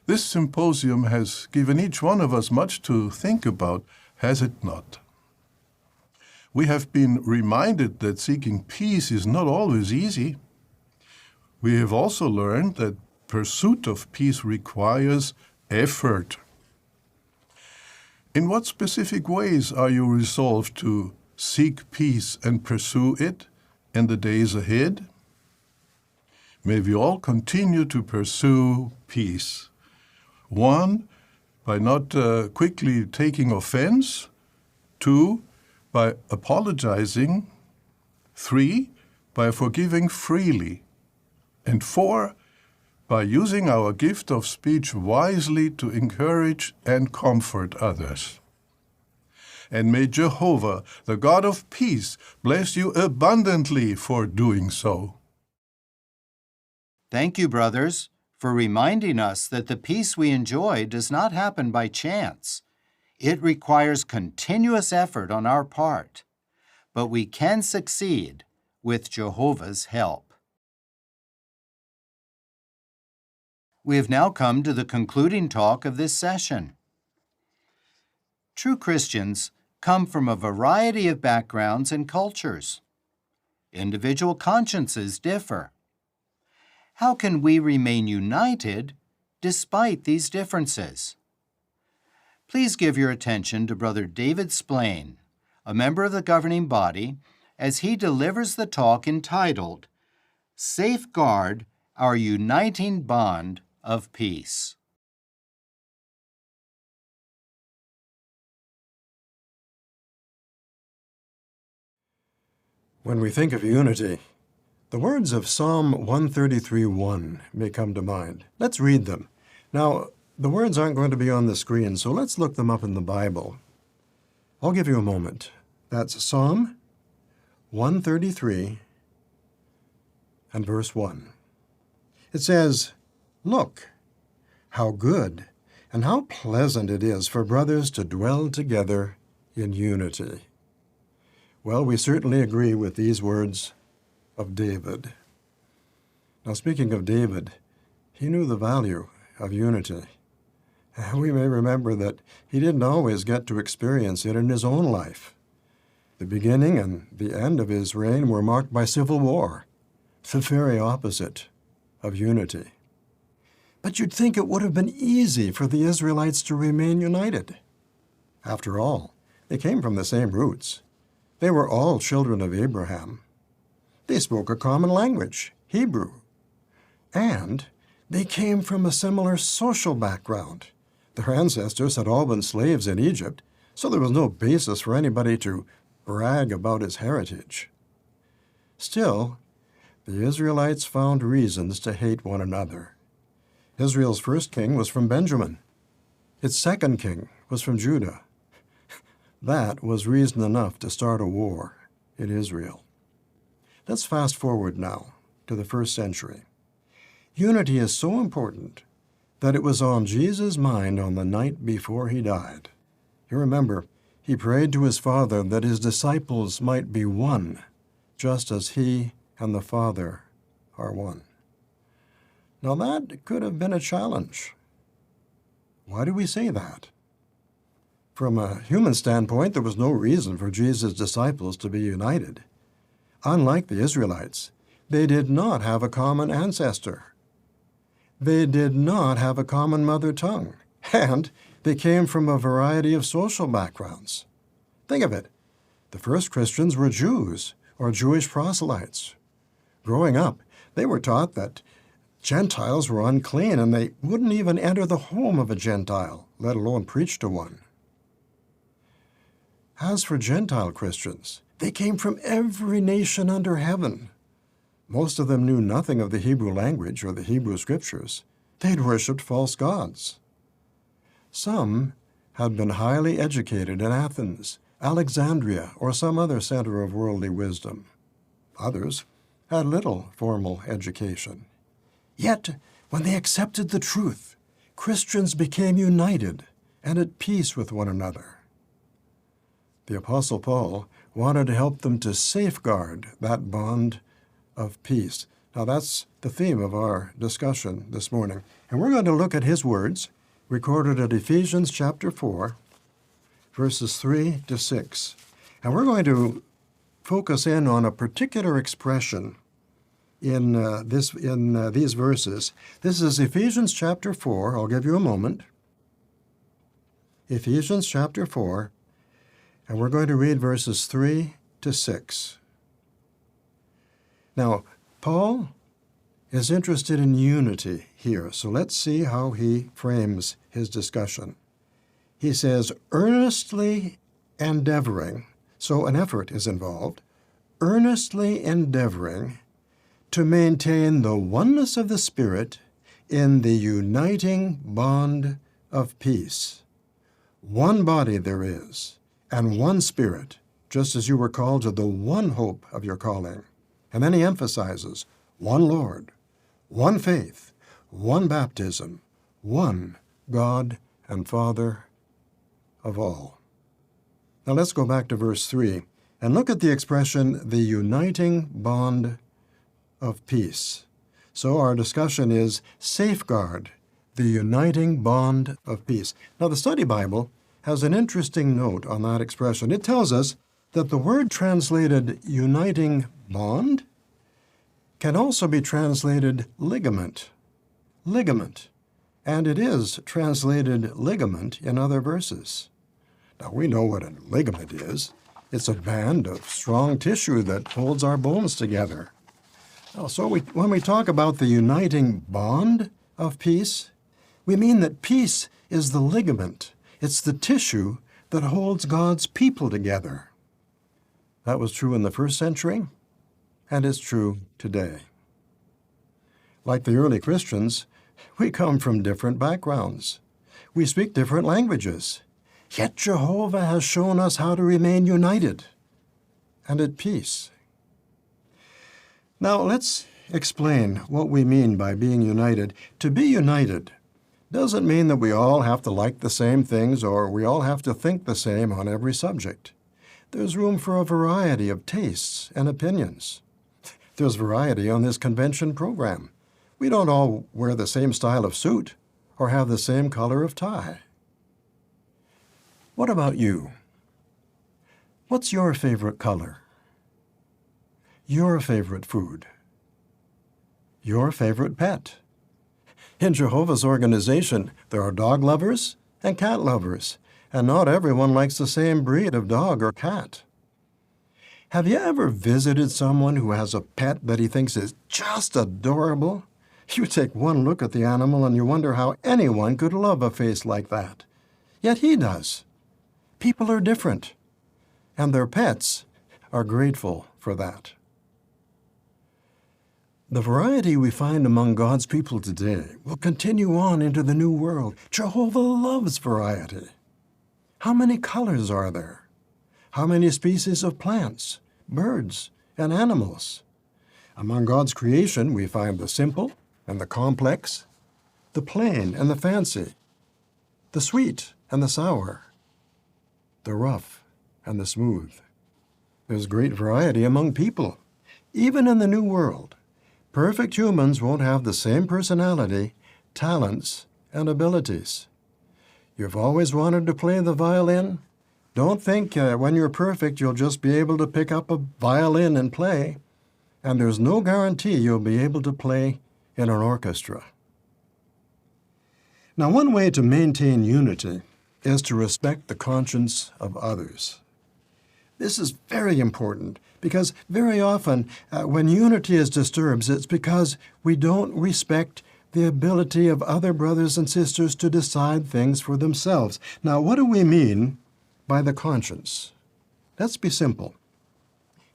This symposium has given each one of us much to think about, has it not? We have been reminded that seeking peace is not always easy. We have also learned that pursuit of peace requires effort. In what specific ways are you resolved to seek peace and pursue it in the days ahead? May we all continue to pursue peace. 1, by not quickly taking offense. 2, by apologizing. 3, by forgiving freely. And 4, by using our gift of speech wisely to encourage and comfort others. And may Jehovah, the God of peace, bless you abundantly for doing so. Thank you, brothers, for reminding us that the peace we enjoy does not happen by chance. It requires continuous effort on our part, but we can succeed with Jehovah's help. We have now come to the concluding talk of this session. True Christians come from a variety of backgrounds and cultures. Individual consciences differ. How can we remain united despite these differences? Please give your attention to Brother David Splain, a member of the governing body, as he delivers the talk entitled, Safeguard Our Uniting Bond of Peace. When we think of unity, the words of Psalm 133:1 may come to mind. Let's read them. Now, the words aren't going to be on the screen, so let's look them up in the Bible. I'll give you a moment. That's Psalm 133 and verse 1. It says, "Look, how good and how pleasant it is for brothers to dwell together in unity." Well, we certainly agree with these words of David. Now, speaking of David, he knew the value of unity. We may remember that he didn't always get to experience it in his own life. The beginning and the end of his reign were marked by civil war, the very opposite of unity. But you'd think it would have been easy for the Israelites to remain united. After all, they came from the same roots. They were all children of Abraham. They spoke a common language, Hebrew. And they came from a similar social background. Their ancestors had all been slaves in Egypt, so there was no basis for anybody to brag about his heritage. Still, the Israelites found reasons to hate one another. Israel's first king was from Benjamin. Its second king was from Judah. That was reason enough to start a war in Israel. Let's fast forward now to the first century. Unity is so important that it was on Jesus' mind on the night before he died. You remember, he prayed to his Father that his disciples might be one, just as he and the Father are one. Now that could have been a challenge. Why do we say that? From a human standpoint, there was no reason for Jesus' disciples to be united. Unlike the Israelites, they did not have a common ancestor. They did not have a common mother tongue, and they came from a variety of social backgrounds. Think of it. The first Christians were Jews or Jewish proselytes. Growing up, they were taught that Gentiles were unclean and they wouldn't even enter the home of a Gentile, let alone preach to one. As for Gentile Christians, they came from every nation under heaven. Most of them knew nothing of the Hebrew language or the Hebrew scriptures. They'd worshipped false gods. Some had been highly educated in Athens, Alexandria, or some other center of worldly wisdom. Others had little formal education. Yet, when they accepted the truth, Christians became united and at peace with one another. The Apostle Paul wanted to help them to safeguard that bond of peace. Now that's the theme of our discussion this morning. And we're going to look at his words recorded at Ephesians chapter 4, verses 3 to 6. And we're going to focus in on a particular expression in these verses. This is Ephesians chapter 4. I'll give you a moment. Ephesians chapter 4, and we're going to read verses 3 to 6. Now, Paul is interested in unity here, so let's see how he frames his discussion. He says, earnestly endeavoring, so an effort is involved, earnestly endeavoring to maintain the oneness of the Spirit in the uniting bond of peace. One body there is, and one Spirit, just as you were called to the one hope of your calling. And then he emphasizes one Lord, one faith, one baptism, one God and Father of all. Now let's go back to verse 3 and look at the expression, the uniting bond of peace. So our discussion is safeguard the uniting bond of peace. Now the Study Bible has an interesting note on that expression. It tells us that the word translated uniting bond can also be translated ligament. Ligament. And it is translated ligament in other verses. Now, we know what a ligament is. It's a band of strong tissue that holds our bones together. So when we talk about the uniting bond of peace, we mean that peace is the ligament. It's the tissue that holds God's people together. That was true in the first century, and it's true today. Like the early Christians, we come from different backgrounds. We speak different languages. Yet Jehovah has shown us how to remain united and at peace. Now let's explain what we mean by being united. To be united doesn't mean that we all have to like the same things or we all have to think the same on every subject. There's room for a variety of tastes and opinions. There's variety on this convention program. We don't all wear the same style of suit or have the same color of tie. What about you? What's your favorite color? Your favorite food? Your favorite pet? In Jehovah's organization, there are dog lovers and cat lovers, and not everyone likes the same breed of dog or cat. Have you ever visited someone who has a pet that he thinks is just adorable? You take one look at the animal and you wonder how anyone could love a face like that. Yet he does. People are different, and their pets are grateful for that. The variety we find among God's people today will continue on into the new world. Jehovah loves variety. How many colors are there? How many species of plants, birds, and animals? Among God's creation, we find the simple and the complex, the plain and the fancy, the sweet and the sour, the rough and the smooth. There's great variety among people. Even in the new world, perfect humans won't have the same personality, talents, and abilities. You've always wanted to play the violin? Don't think when you're perfect you'll just be able to pick up a violin and play. And there's no guarantee you'll be able to play in an orchestra. Now, one way to maintain unity is to respect the conscience of others. This is very important because very often when unity is disturbed, it's because we don't respect the ability of other brothers and sisters to decide things for themselves. Now, what do we mean by the conscience? Let's be simple.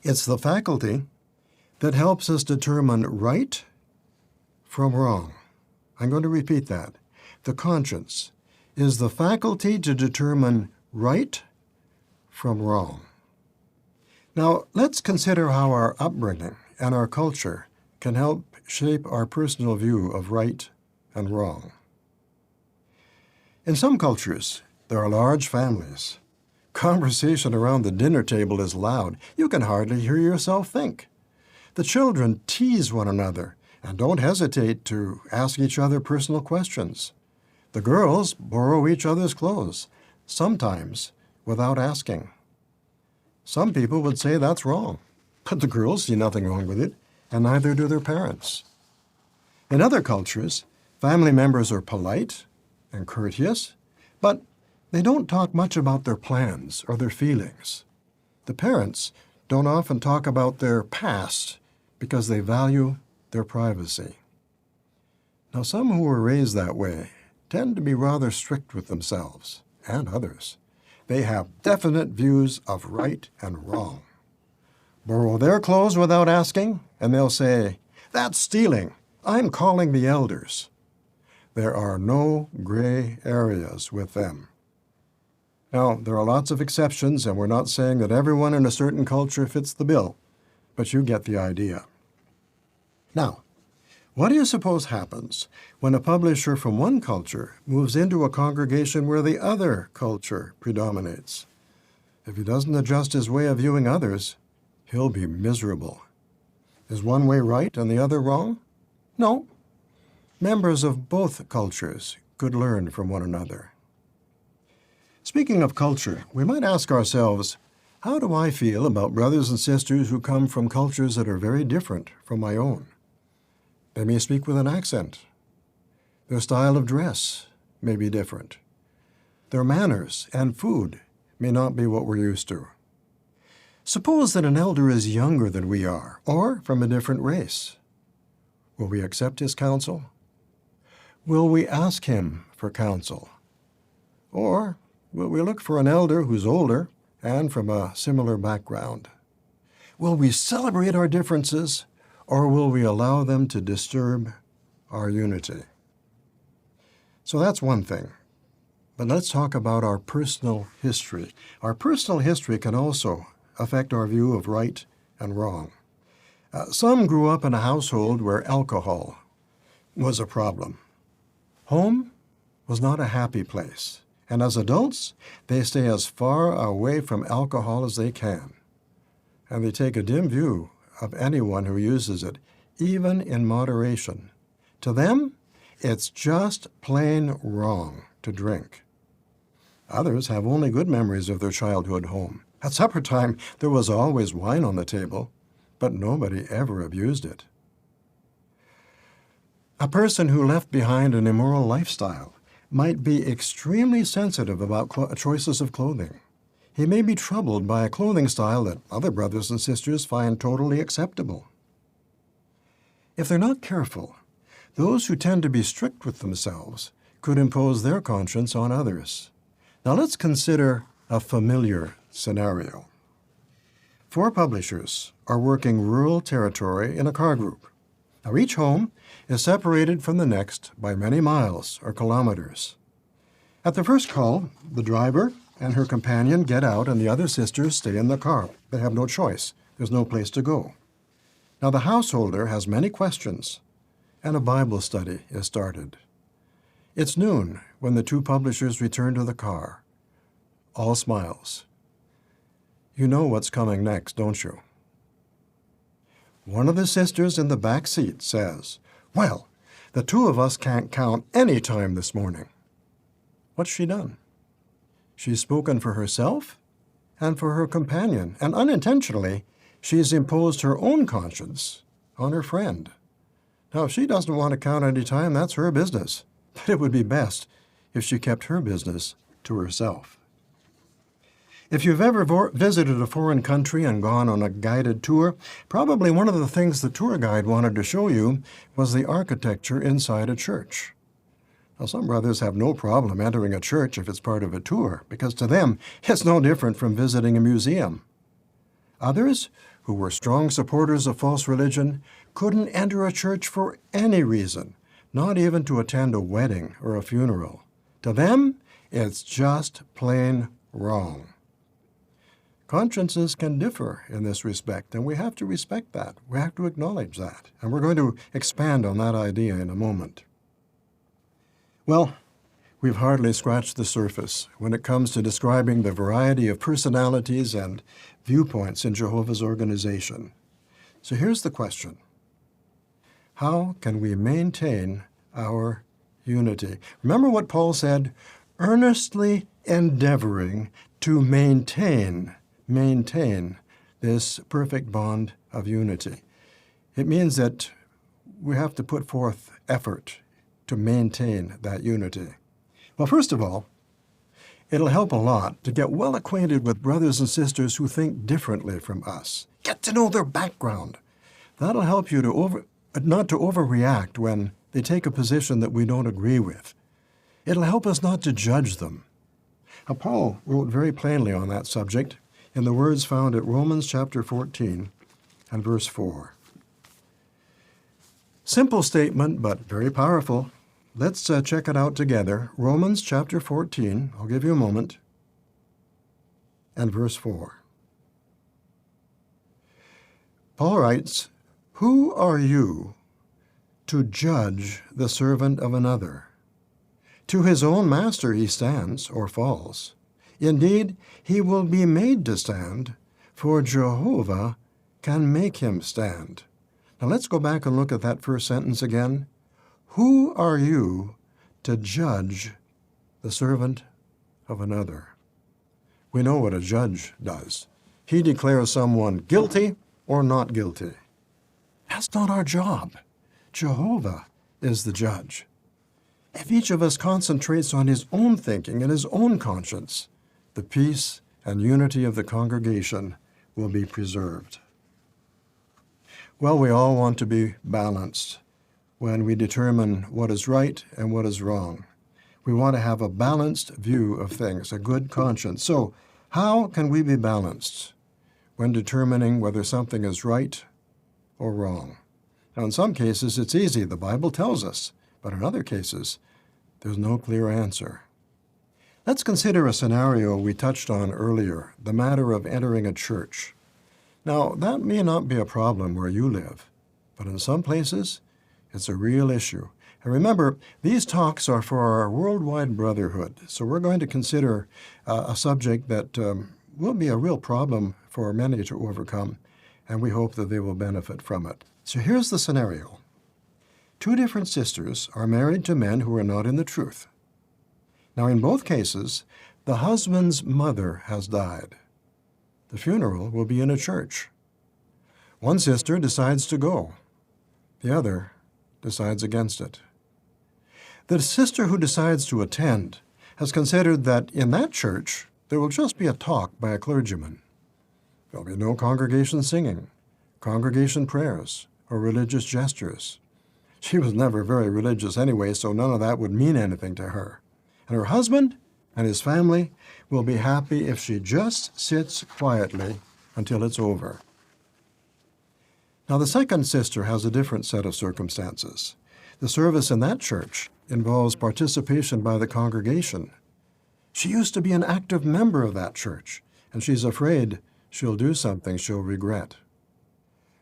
It's the faculty that helps us determine right from wrong. I'm going to repeat that. The conscience is the faculty to determine right from wrong. Now, let's consider how our upbringing and our culture can help shape our personal view of right and wrong. In some cultures, there are large families. Conversation around the dinner table is loud. You can hardly hear yourself think. The children tease one another and don't hesitate to ask each other personal questions. The girls borrow each other's clothes, sometimes without asking. Some people would say that's wrong, but the girls see nothing wrong with it, and neither do their parents. In other cultures, family members are polite and courteous, but they don't talk much about their plans or their feelings. The parents don't often talk about their past because they value their privacy. Now, some who were raised that way tend to be rather strict with themselves and others. They have definite views of right and wrong. Borrow their clothes without asking, and they'll say, "That's stealing. I'm calling the elders." There are no gray areas with them. Now, there are lots of exceptions, and we're not saying that everyone in a certain culture fits the bill, but you get the idea. Now, what do you suppose happens when a publisher from one culture moves into a congregation where the other culture predominates? If he doesn't adjust his way of viewing others, he'll be miserable. Is one way right and the other wrong? No. Members of both cultures could learn from one another. Speaking of culture, we might ask ourselves, how do I feel about brothers and sisters who come from cultures that are very different from my own? They may speak with an accent. Their style of dress may be different. Their manners and food may not be what we're used to. Suppose that an elder is younger than we are, or from a different race. Will we accept his counsel? Will we ask him for counsel? Or will we look for an elder who's older and from a similar background? Will we celebrate our differences, or will we allow them to disturb our unity? So that's one thing. But let's talk about our personal history. Our personal history can also affect our view of right and wrong. Some grew up in a household where alcohol was a problem. Home was not a happy place, and as adults, they stay as far away from alcohol as they can, and they take a dim view of anyone who uses it, even in moderation. To them, it's just plain wrong to drink. Others have only good memories of their childhood home. At supper time, there was always wine on the table, but nobody ever abused it. A person who left behind an immoral lifestyle might be extremely sensitive about choices of clothing. He may be troubled by a clothing style that other brothers and sisters find totally acceptable. If they're not careful, those who tend to be strict with themselves could impose their conscience on others. Now let's consider a familiar scenario. 4 publishers are working rural territory in a car group. Now each home is separated from the next by many miles or kilometers. At the first call, the driver and her companion get out and the other sisters stay in the car. They have no choice. There's no place to go. Now the householder has many questions, and a Bible study is started. It's noon when the 2 publishers return to the car. All smiles. You know what's coming next, don't you? One of the sisters in the back seat says, "Well, the 2 of us can't count any time this morning." What's she done? She's spoken for herself and for her companion, and unintentionally, she's imposed her own conscience on her friend. Now, if she doesn't want to count any time, that's her business. But it would be best if she kept her business to herself. If you've ever visited a foreign country and gone on a guided tour, probably one of the things the tour guide wanted to show you was the architecture inside a church. Now, some brothers have no problem entering a church if it's part of a tour, because to them, it's no different from visiting a museum. Others, who were strong supporters of false religion, couldn't enter a church for any reason, not even to attend a wedding or a funeral. To them, it's just plain wrong. Consciences can differ in this respect, and we have to respect that. We have to acknowledge that. And we're going to expand on that idea in a moment. Well, we've hardly scratched the surface when it comes to describing the variety of personalities and viewpoints in Jehovah's organization. So here's the question. How can we maintain our unity? Remember what Paul said? Earnestly endeavoring to maintain this perfect bond of unity. It means that we have to put forth effort to maintain that unity. Well, first of all, it'll help a lot to get well acquainted with brothers and sisters who think differently from us. Get to know their background. That'll help you not to overreact when they take a position that we don't agree with. It'll help us not to judge them. Now, Paul wrote very plainly on that subject in the words found at Romans chapter 14 and verse 4. Simple statement, but very powerful. Let's check it out together. Romans chapter 14, I'll give you a moment, and verse 4. Paul writes, "Who are you to judge the servant of another? To his own master he stands or falls. Indeed, he will be made to stand, for Jehovah can make him stand." Now let's go back and look at that first sentence again. Who are you to judge the servant of another? We know what a judge does. He declares someone guilty or not guilty. That's not our job. Jehovah is the judge. If each of us concentrates on his own thinking and his own conscience, the peace and unity of the congregation will be preserved. Well, we all want to be balanced when we determine what is right and what is wrong. We want to have a balanced view of things, a good conscience. So, how can we be balanced when determining whether something is right or wrong? Now, in some cases, it's easy. The Bible tells us. But in other cases, there's no clear answer. Let's consider a scenario we touched on earlier, the matter of entering a church. Now, that may not be a problem where you live, but in some places, it's a real issue. And remember, these talks are for our worldwide brotherhood, so we're going to consider a subject that will be a real problem for many to overcome, and we hope that they will benefit from it. So here's the scenario. 2 different sisters are married to men who are not in the truth. Now, in both cases, the husband's mother has died. The funeral will be in a church. One sister decides to go. The other decides against it. The sister who decides to attend has considered that in that church, there will just be a talk by a clergyman. There'll be no congregation singing, congregation prayers, or religious gestures. She was never very religious anyway, so none of that would mean anything to her. And her husband and his family will be happy if she just sits quietly until it's over. Now, the second sister has a different set of circumstances. The service in that church involves participation by the congregation. She used to be an active member of that church, and she's afraid she'll do something she'll regret.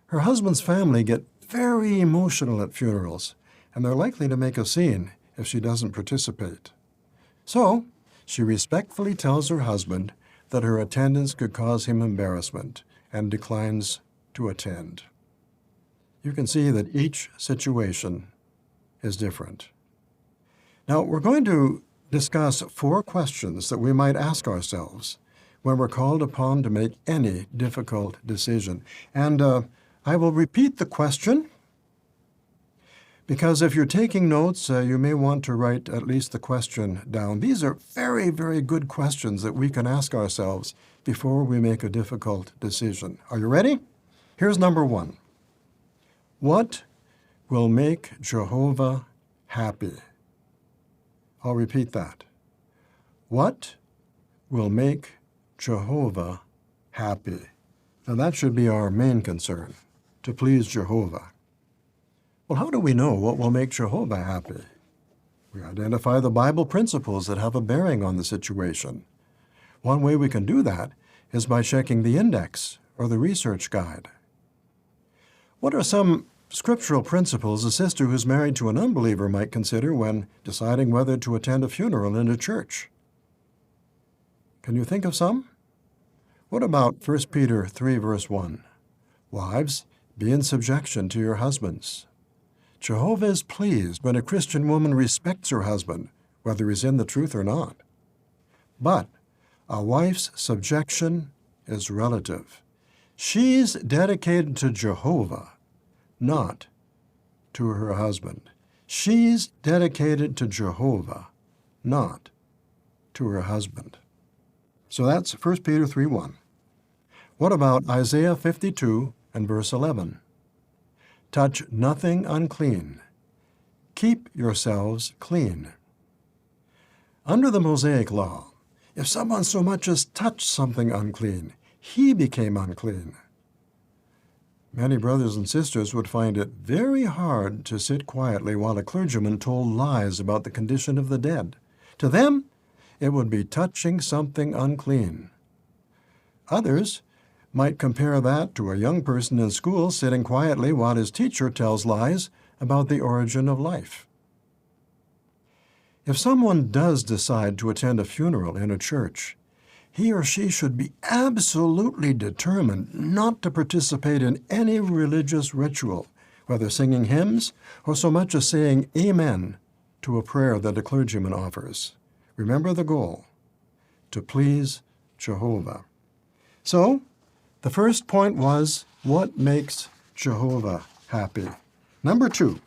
Her husband's family get very emotional at funerals, and they're likely to make a scene if she doesn't participate. So, she respectfully tells her husband that her attendance could cause him embarrassment and declines to attend. You can see that each situation is different. Now, we're going to discuss 4 questions that we might ask ourselves when we're called upon to make any difficult decision. And I will repeat the question, because if you're taking notes, you may want to write at least the question down. These are very, very good questions that we can ask ourselves before we make a difficult decision. Are you ready? Here's number 1. What will make Jehovah happy? I'll repeat that. What will make Jehovah happy? Now that should be our main concern, to please Jehovah. Well, how do we know what will make Jehovah happy? We identify the Bible principles that have a bearing on the situation. One way we can do that is by checking the index or the research guide. What are some scriptural principles a sister who's married to an unbeliever might consider when deciding whether to attend a funeral in a church? Can you think of some? What about 1 Peter 3, verse 1? Wives, be in subjection to your husbands. Jehovah is pleased when a Christian woman respects her husband, whether he's in the truth or not. But a wife's subjection is relative. She's dedicated to Jehovah, not to her husband. She's dedicated to Jehovah, not to her husband. So that's 1 Peter 3:1. What about Isaiah 52 and verse 11? Touch nothing unclean. Keep yourselves clean. Under the Mosaic law, if someone so much as touched something unclean, he became unclean. Many brothers and sisters would find it very hard to sit quietly while a clergyman told lies about the condition of the dead. To them, it would be touching something unclean. Others might compare that to a young person in school sitting quietly while his teacher tells lies about the origin of life. If someone does decide to attend a funeral in a church, he or she should be absolutely determined not to participate in any religious ritual, whether singing hymns or so much as saying amen to a prayer that a clergyman offers. Remember the goal: to please Jehovah. So, the first point was, what makes Jehovah happy? Number two,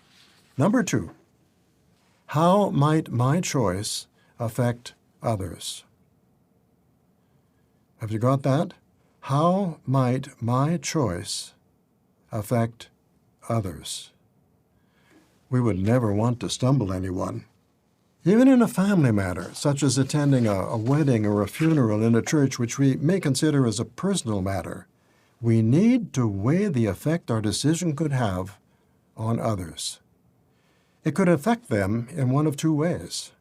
how might my choice affect others? Have you got that? How might my choice affect others? We would never want to stumble anyone. Even in a family matter, such as attending a wedding or a funeral in a church which we may consider as a personal matter, we need to weigh the effect our decision could have on others. It could affect them in one of two ways.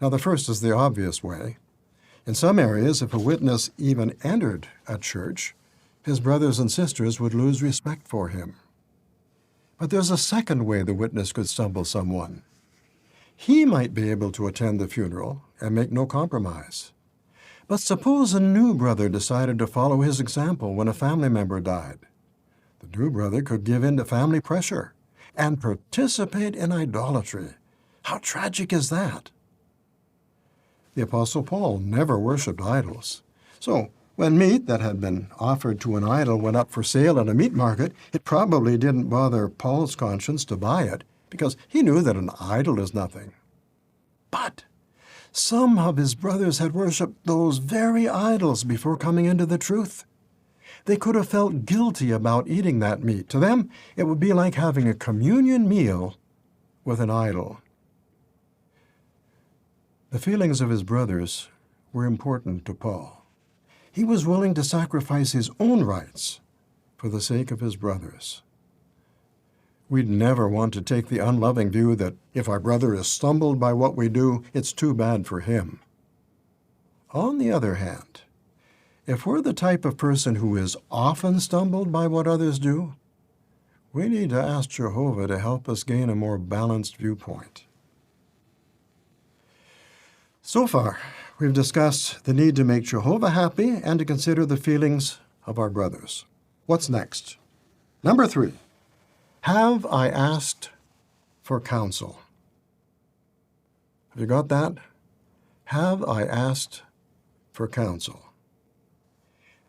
Now, the first is the obvious way. In some areas, if a witness even entered a church, his brothers and sisters would lose respect for him. But there's a second way the witness could stumble someone. He might be able to attend the funeral and make no compromise. But suppose a new brother decided to follow his example when a family member died. The new brother could give in to family pressure and participate in idolatry. How tragic is that? The Apostle Paul never worshipped idols. So, when meat that had been offered to an idol went up for sale at a meat market, it probably didn't bother Paul's conscience to buy it, because he knew that an idol is nothing. But some of his brothers had worshipped those very idols before coming into the truth. They could have felt guilty about eating that meat. To them, it would be like having a communion meal with an idol. The feelings of his brothers were important to Paul. He was willing to sacrifice his own rights for the sake of his brothers. We'd never want to take the unloving view that if our brother is stumbled by what we do, it's too bad for him. On the other hand, if we're the type of person who is often stumbled by what others do, we need to ask Jehovah to help us gain a more balanced viewpoint. So far, we've discussed the need to make Jehovah happy and to consider the feelings of our brothers. What's next? Number 3. Have I asked for counsel? Have you got that? Have I asked for counsel?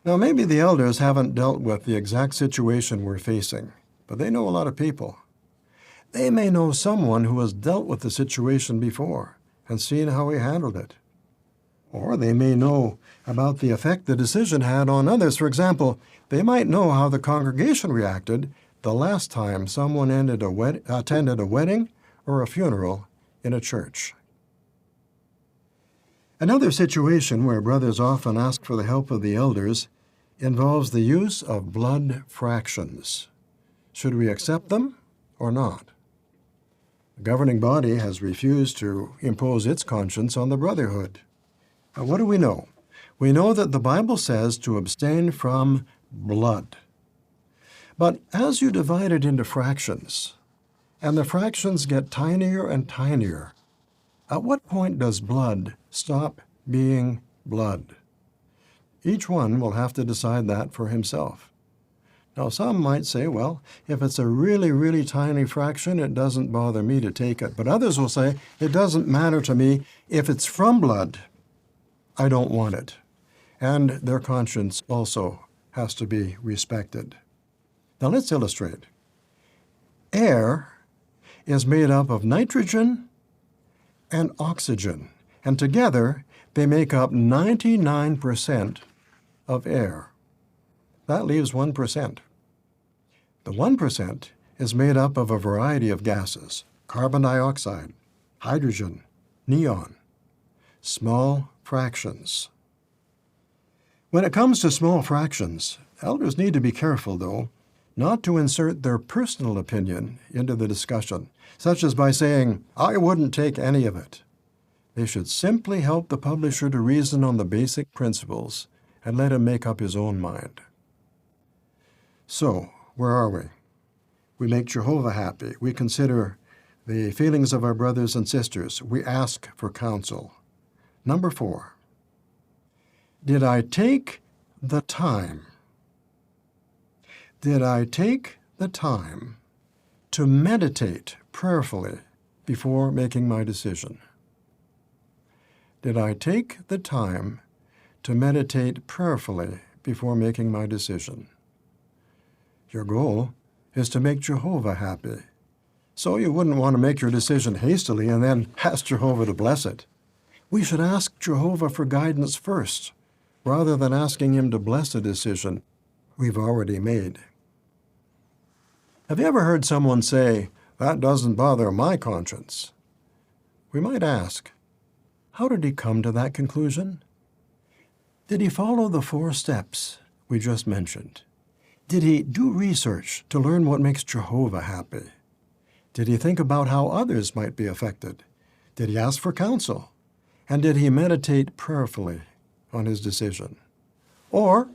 Now, maybe the elders haven't dealt with the exact situation we're facing, but they know a lot of people. They may know someone who has dealt with the situation before and seen how he handled it. Or they may know about the effect the decision had on others. For example, they might know how the congregation reacted the last time someone attended a wedding or a funeral in a church. Another situation where brothers often ask for the help of the elders involves the use of blood fractions. Should we accept them or not? The governing body has refused to impose its conscience on the brotherhood. What do we know? We know that the Bible says to abstain from blood. But as you divide it into fractions, and the fractions get tinier and tinier, at what point does blood stop being blood? Each one will have to decide that for himself. Now, some might say, well, if it's a really, really tiny fraction, it doesn't bother me to take it. But others will say, it doesn't matter to me. If it's from blood, I don't want it. And their conscience also has to be respected. Now, let's illustrate. Air is made up of nitrogen and oxygen, and together they make up 99% of air. That leaves 1%. The 1% is made up of a variety of gases: carbon dioxide, hydrogen, neon, small fractions. When it comes to small fractions, elders need to be careful, though, not to insert their personal opinion into the discussion, such as by saying, I wouldn't take any of it. They should simply help the publisher to reason on the basic principles and let him make up his own mind. So, where are we? We make Jehovah happy. We consider the feelings of our brothers and sisters. We ask for counsel. Number 4. Did I take the time? Did I take the time to meditate prayerfully before making my decision? Did I take the time to meditate prayerfully before making my decision. Your goal is to make Jehovah happy. So you wouldn't want to make your decision hastily and then ask Jehovah to bless it. We should ask Jehovah for guidance first, rather than asking him to bless a decision we've already made. Have you ever heard someone say, "That doesn't bother my conscience"? We might ask, how did he come to that conclusion? Did he follow the 4 steps we just mentioned? Did he do research to learn what makes Jehovah happy? Did he think about how others might be affected? Did he ask for counsel? And did he meditate prayerfully on his decision? Or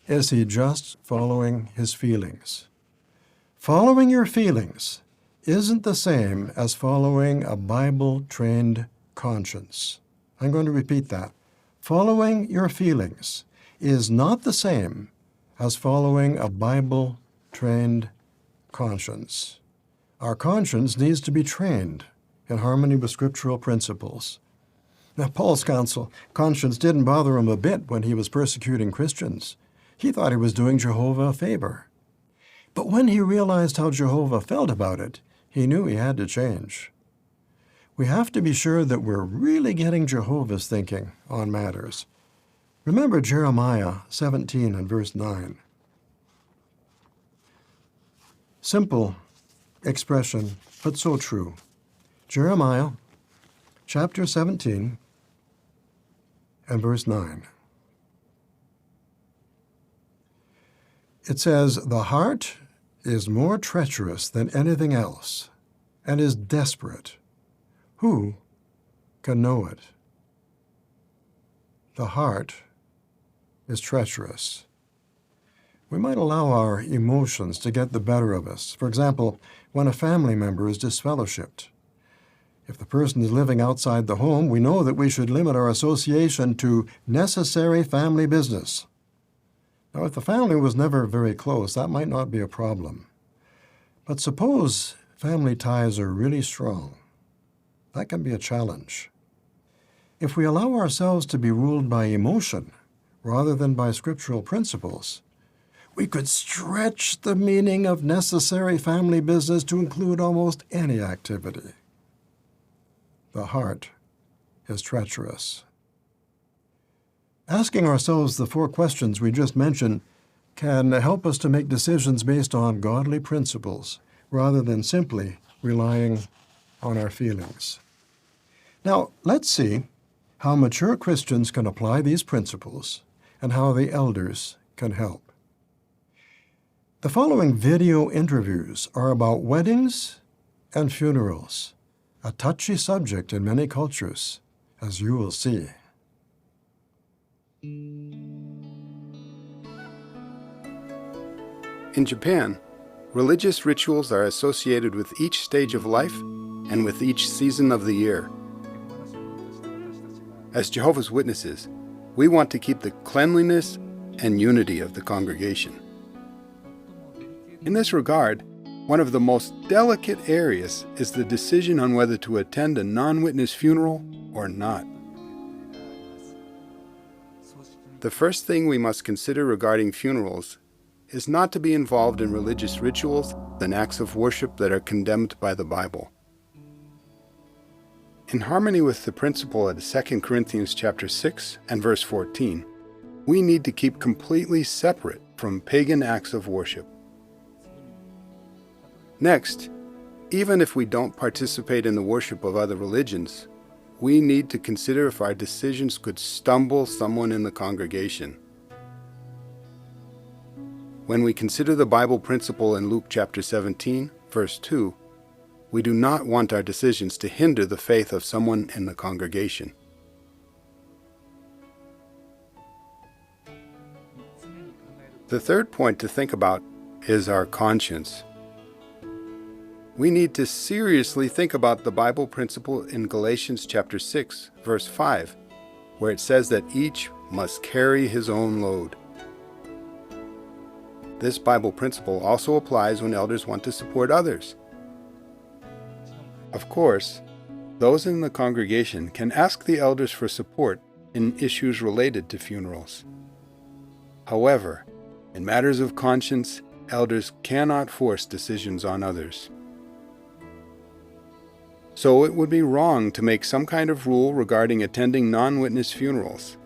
is he just following his feelings? Following your feelings isn't the same as following a Bible-trained conscience. I'm going to repeat that. Following your feelings is not the same as following a Bible-trained conscience. Our conscience needs to be trained in harmony with scriptural principles. Now, Paul's conscience didn't bother him a bit when he was persecuting Christians. He thought he was doing Jehovah a favor. But when he realized how Jehovah felt about it, he knew he had to change. We have to be sure that we're really getting Jehovah's thinking on matters. Remember Jeremiah 17 and verse 9. Simple expression, but so true. Jeremiah chapter 17 and verse 9. It says, "The heart is more treacherous than anything else, and is desperate. Who can know it?" The heart is treacherous. We might allow our emotions to get the better of us. For example, when a family member is disfellowshipped. If the person is living outside the home, we know that we should limit our association to necessary family business. Now, if the family was never very close, that might not be a problem. But suppose family ties are really strong. That can be a challenge. If we allow ourselves to be ruled by emotion rather than by scriptural principles, we could stretch the meaning of necessary family business to include almost any activity. The heart is treacherous. Asking ourselves the 4 questions we just mentioned can help us to make decisions based on godly principles rather than simply relying on our feelings. Now, let's see how mature Christians can apply these principles and how the elders can help. The following video interviews are about weddings and funerals, a touchy subject in many cultures, as you will see. In Japan, religious rituals are associated with each stage of life and with each season of the year. As Jehovah's Witnesses, we want to keep the cleanliness and unity of the congregation. In this regard, one of the most delicate areas is the decision on whether to attend a non-witness funeral or not. The first thing we must consider regarding funerals is not to be involved in religious rituals and acts of worship that are condemned by the Bible. In harmony with the principle of 2 Corinthians chapter 6 and verse 14, we need to keep completely separate from pagan acts of worship. Next, even if we don't participate in the worship of other religions, we need to consider if our decisions could stumble someone in the congregation. When we consider the Bible principle in Luke chapter 17, verse 2, we do not want our decisions to hinder the faith of someone in the congregation. The third point to think about is our conscience. We need to seriously think about the Bible principle in Galatians chapter 6, verse 5, where it says that each must carry his own load. This Bible principle also applies when elders want to support others. Of course, those in the congregation can ask the elders for support in issues related to funerals. However, in matters of conscience, elders cannot force decisions on others. So it would be wrong to make some kind of rule regarding attending non-witness funerals.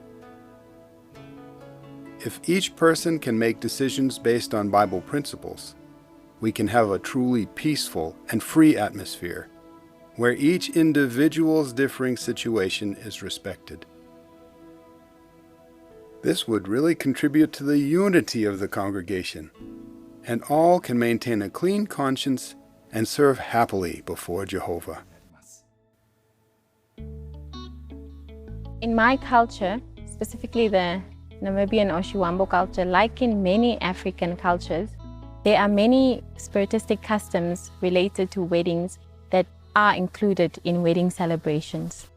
If each person can make decisions based on Bible principles, we can have a truly peaceful and free atmosphere where each individual's differing situation is respected. This would really contribute to the unity of the congregation, and all can maintain a clean conscience and serve happily before Jehovah. In my culture, specifically the Namibian Oshiwambo culture, like in many African cultures, there are many spiritistic customs related to weddings that are included in wedding celebrations.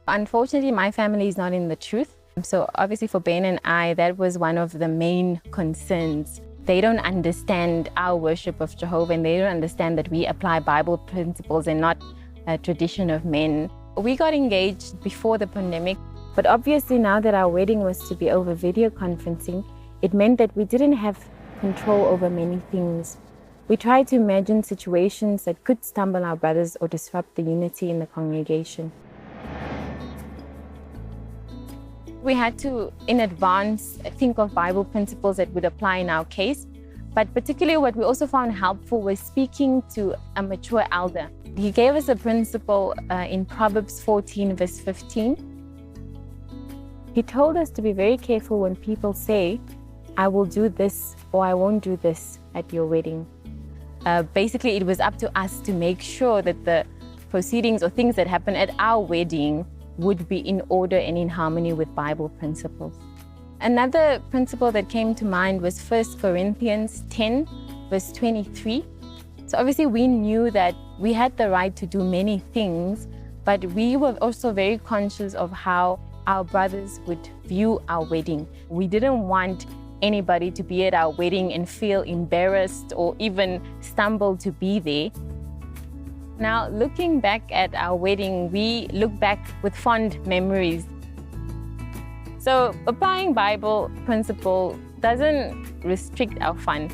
Unfortunately, my family is not in the truth. So obviously for Ben and I, that was one of the main concerns. They don't understand our worship of Jehovah, and they don't understand that we apply Bible principles and not a tradition of men. We got engaged before the pandemic, but obviously now that our wedding was to be over video conferencing, it meant that we didn't have control over many things. We tried to imagine situations that could stumble our brothers or disrupt the unity in the congregation. We had to, in advance, think of Bible principles that would apply in our case. But particularly what we also found helpful was speaking to a mature elder. He gave us a principle in Proverbs 14, verse 15. He told us to be very careful when people say, "I will do this," or "I won't do this" at your wedding. Basically, it was up to us to make sure that the proceedings or things that happen at our wedding would be in order and in harmony with Bible principles. Another principle that came to mind was 1 Corinthians 10, verse 23. So obviously we knew that we had the right to do many things, but we were also very conscious of how our brothers would view our wedding. We didn't want anybody to be at our wedding and feel embarrassed or even stumble to be there. Now, looking back at our wedding, we look back with fond memories. So applying Bible principle doesn't restrict our fun.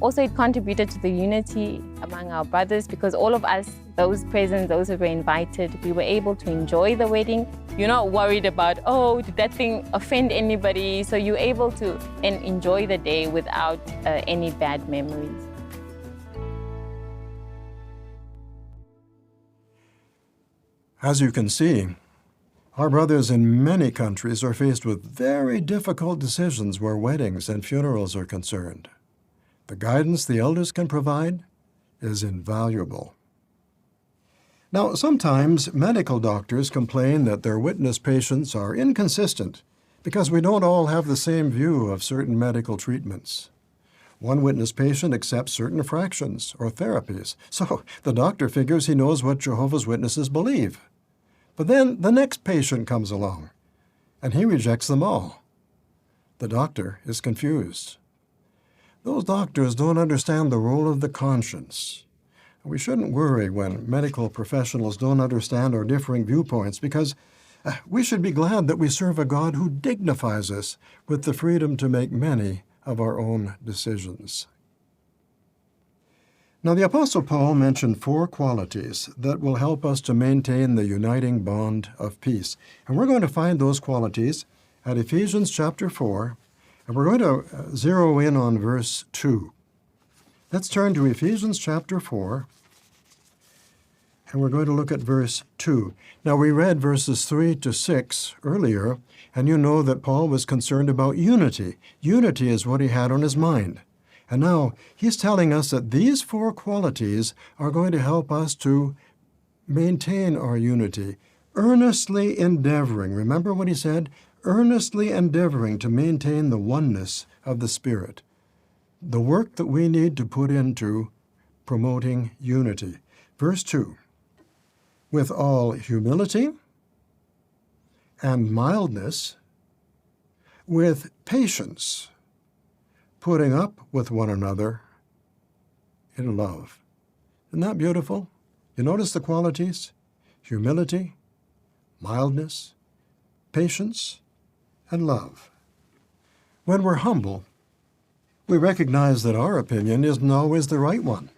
Also, it contributed to the unity among our brothers because all of us, those present, those who were invited, we were able to enjoy the wedding. You're not worried about, oh, did that thing offend anybody? So you're able to enjoy the day without any bad memories. As you can see, our brothers in many countries are faced with very difficult decisions where weddings and funerals are concerned. The guidance the elders can provide is invaluable. Now, sometimes medical doctors complain that their witness patients are inconsistent because we don't all have the same view of certain medical treatments. One witness patient accepts certain fractions or therapies, so the doctor figures he knows what Jehovah's Witnesses believe. But then the next patient comes along, and he rejects them all. The doctor is confused. Those doctors don't understand the role of the conscience. We shouldn't worry when medical professionals don't understand our differing viewpoints because we should be glad that we serve a God who dignifies us with the freedom to make many of our own decisions. Now, the Apostle Paul mentioned 4 qualities that will help us to maintain the uniting bond of peace. And we're going to find those qualities at Ephesians chapter 4, and we're going to zero in on verse 2. Let's turn to Ephesians chapter 4, and we're going to look at verse 2. Now, we read verses 3 to 6 earlier, and you know that Paul was concerned about unity. Unity is what he had on his mind. And now he's telling us that these 4 qualities are going to help us to maintain our unity, earnestly endeavoring. Remember what he said? Earnestly endeavoring to maintain the oneness of the Spirit. The work that we need to put into promoting unity. Verse 2, with all humility and mildness, with patience, putting up with one another in love. Isn't that beautiful? You notice the qualities? Humility, mildness, patience, and love. When we're humble, we recognize that our opinion isn't always the right one.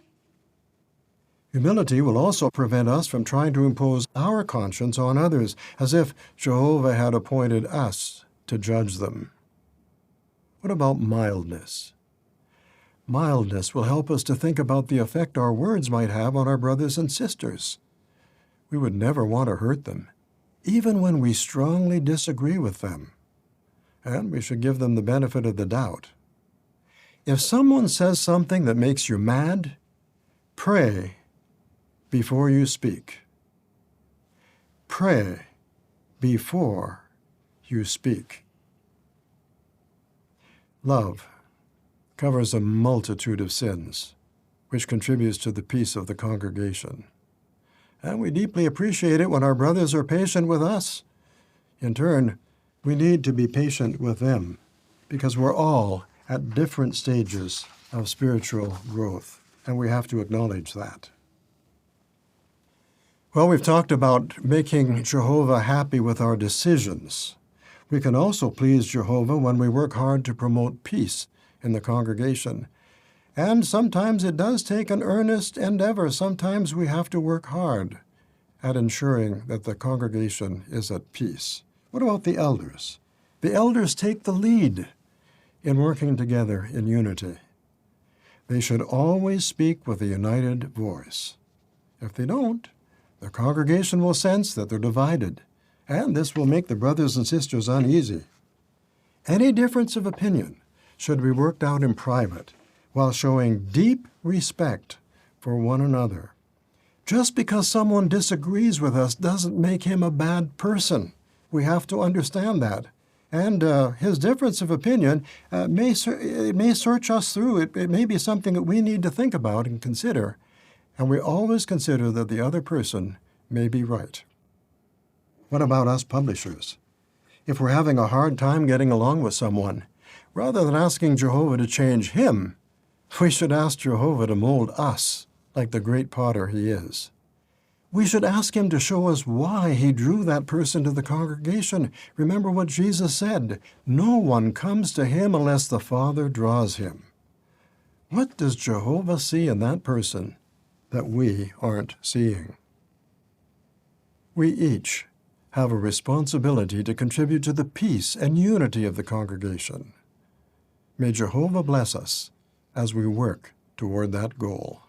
Humility will also prevent us from trying to impose our conscience on others, as if Jehovah had appointed us to judge them. What about mildness? Mildness will help us to think about the effect our words might have on our brothers and sisters. We would never want to hurt them, even when we strongly disagree with them. And we should give them the benefit of the doubt. If someone says something that makes you mad, pray before you speak. Pray before you speak. Love covers a multitude of sins, which contributes to the peace of the congregation. And we deeply appreciate it when our brothers are patient with us. In turn, we need to be patient with them, because we're all at different stages of spiritual growth, and we have to acknowledge that. Well, we've talked about making Jehovah happy with our decisions. We can also please Jehovah when we work hard to promote peace in the congregation. And sometimes it does take an earnest endeavor. Sometimes we have to work hard at ensuring that the congregation is at peace. What about the elders? The elders take the lead in working together in unity. They should always speak with a united voice. If they don't, the congregation will sense that they're divided, and this will make the brothers and sisters uneasy. Any difference of opinion should be worked out in private while showing deep respect for one another. Just because someone disagrees with us doesn't make him a bad person. We have to understand that. And his difference of opinion may search us through. It may be something that we need to think about and consider. And we always consider that the other person may be right. What about us publishers? If we're having a hard time getting along with someone, rather than asking Jehovah to change him, we should ask Jehovah to mold us like the great potter he is. We should ask him to show us why he drew that person to the congregation. Remember what Jesus said, "No one comes to him unless the Father draws him." What does Jehovah see in that person that we aren't seeing? We each have a responsibility to contribute to the peace and unity of the congregation. May Jehovah bless us as we work toward that goal.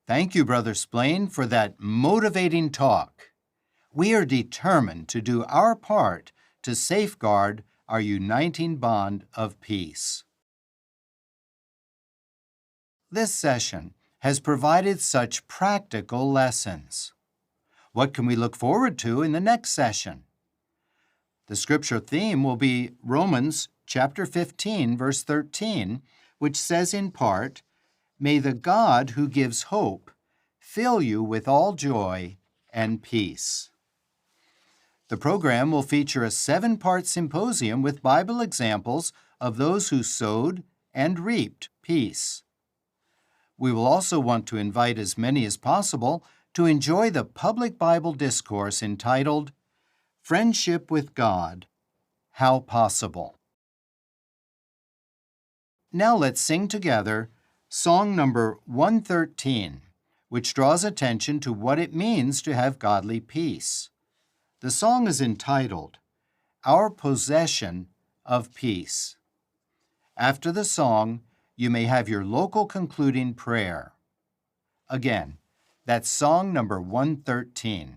Thank you, Brother Splain, for that motivating talk. We are determined to do our part to safeguard our uniting bond of peace. This session has provided such practical lessons. What can we look forward to in the next session? The scripture theme will be Romans chapter 15, verse 13, which says in part, "May the God who gives hope fill you with all joy and peace." The program will feature a 7-part symposium with Bible examples of those who sowed and reaped peace. We will also want to invite as many as possible to enjoy the public Bible discourse entitled, "Friendship with God, How Possible?" Now let's sing together song number 113, which draws attention to what it means to have godly peace. The song is entitled, "Our Possession of Peace." After the song, you may have your local concluding prayer. Again, that's song number 113.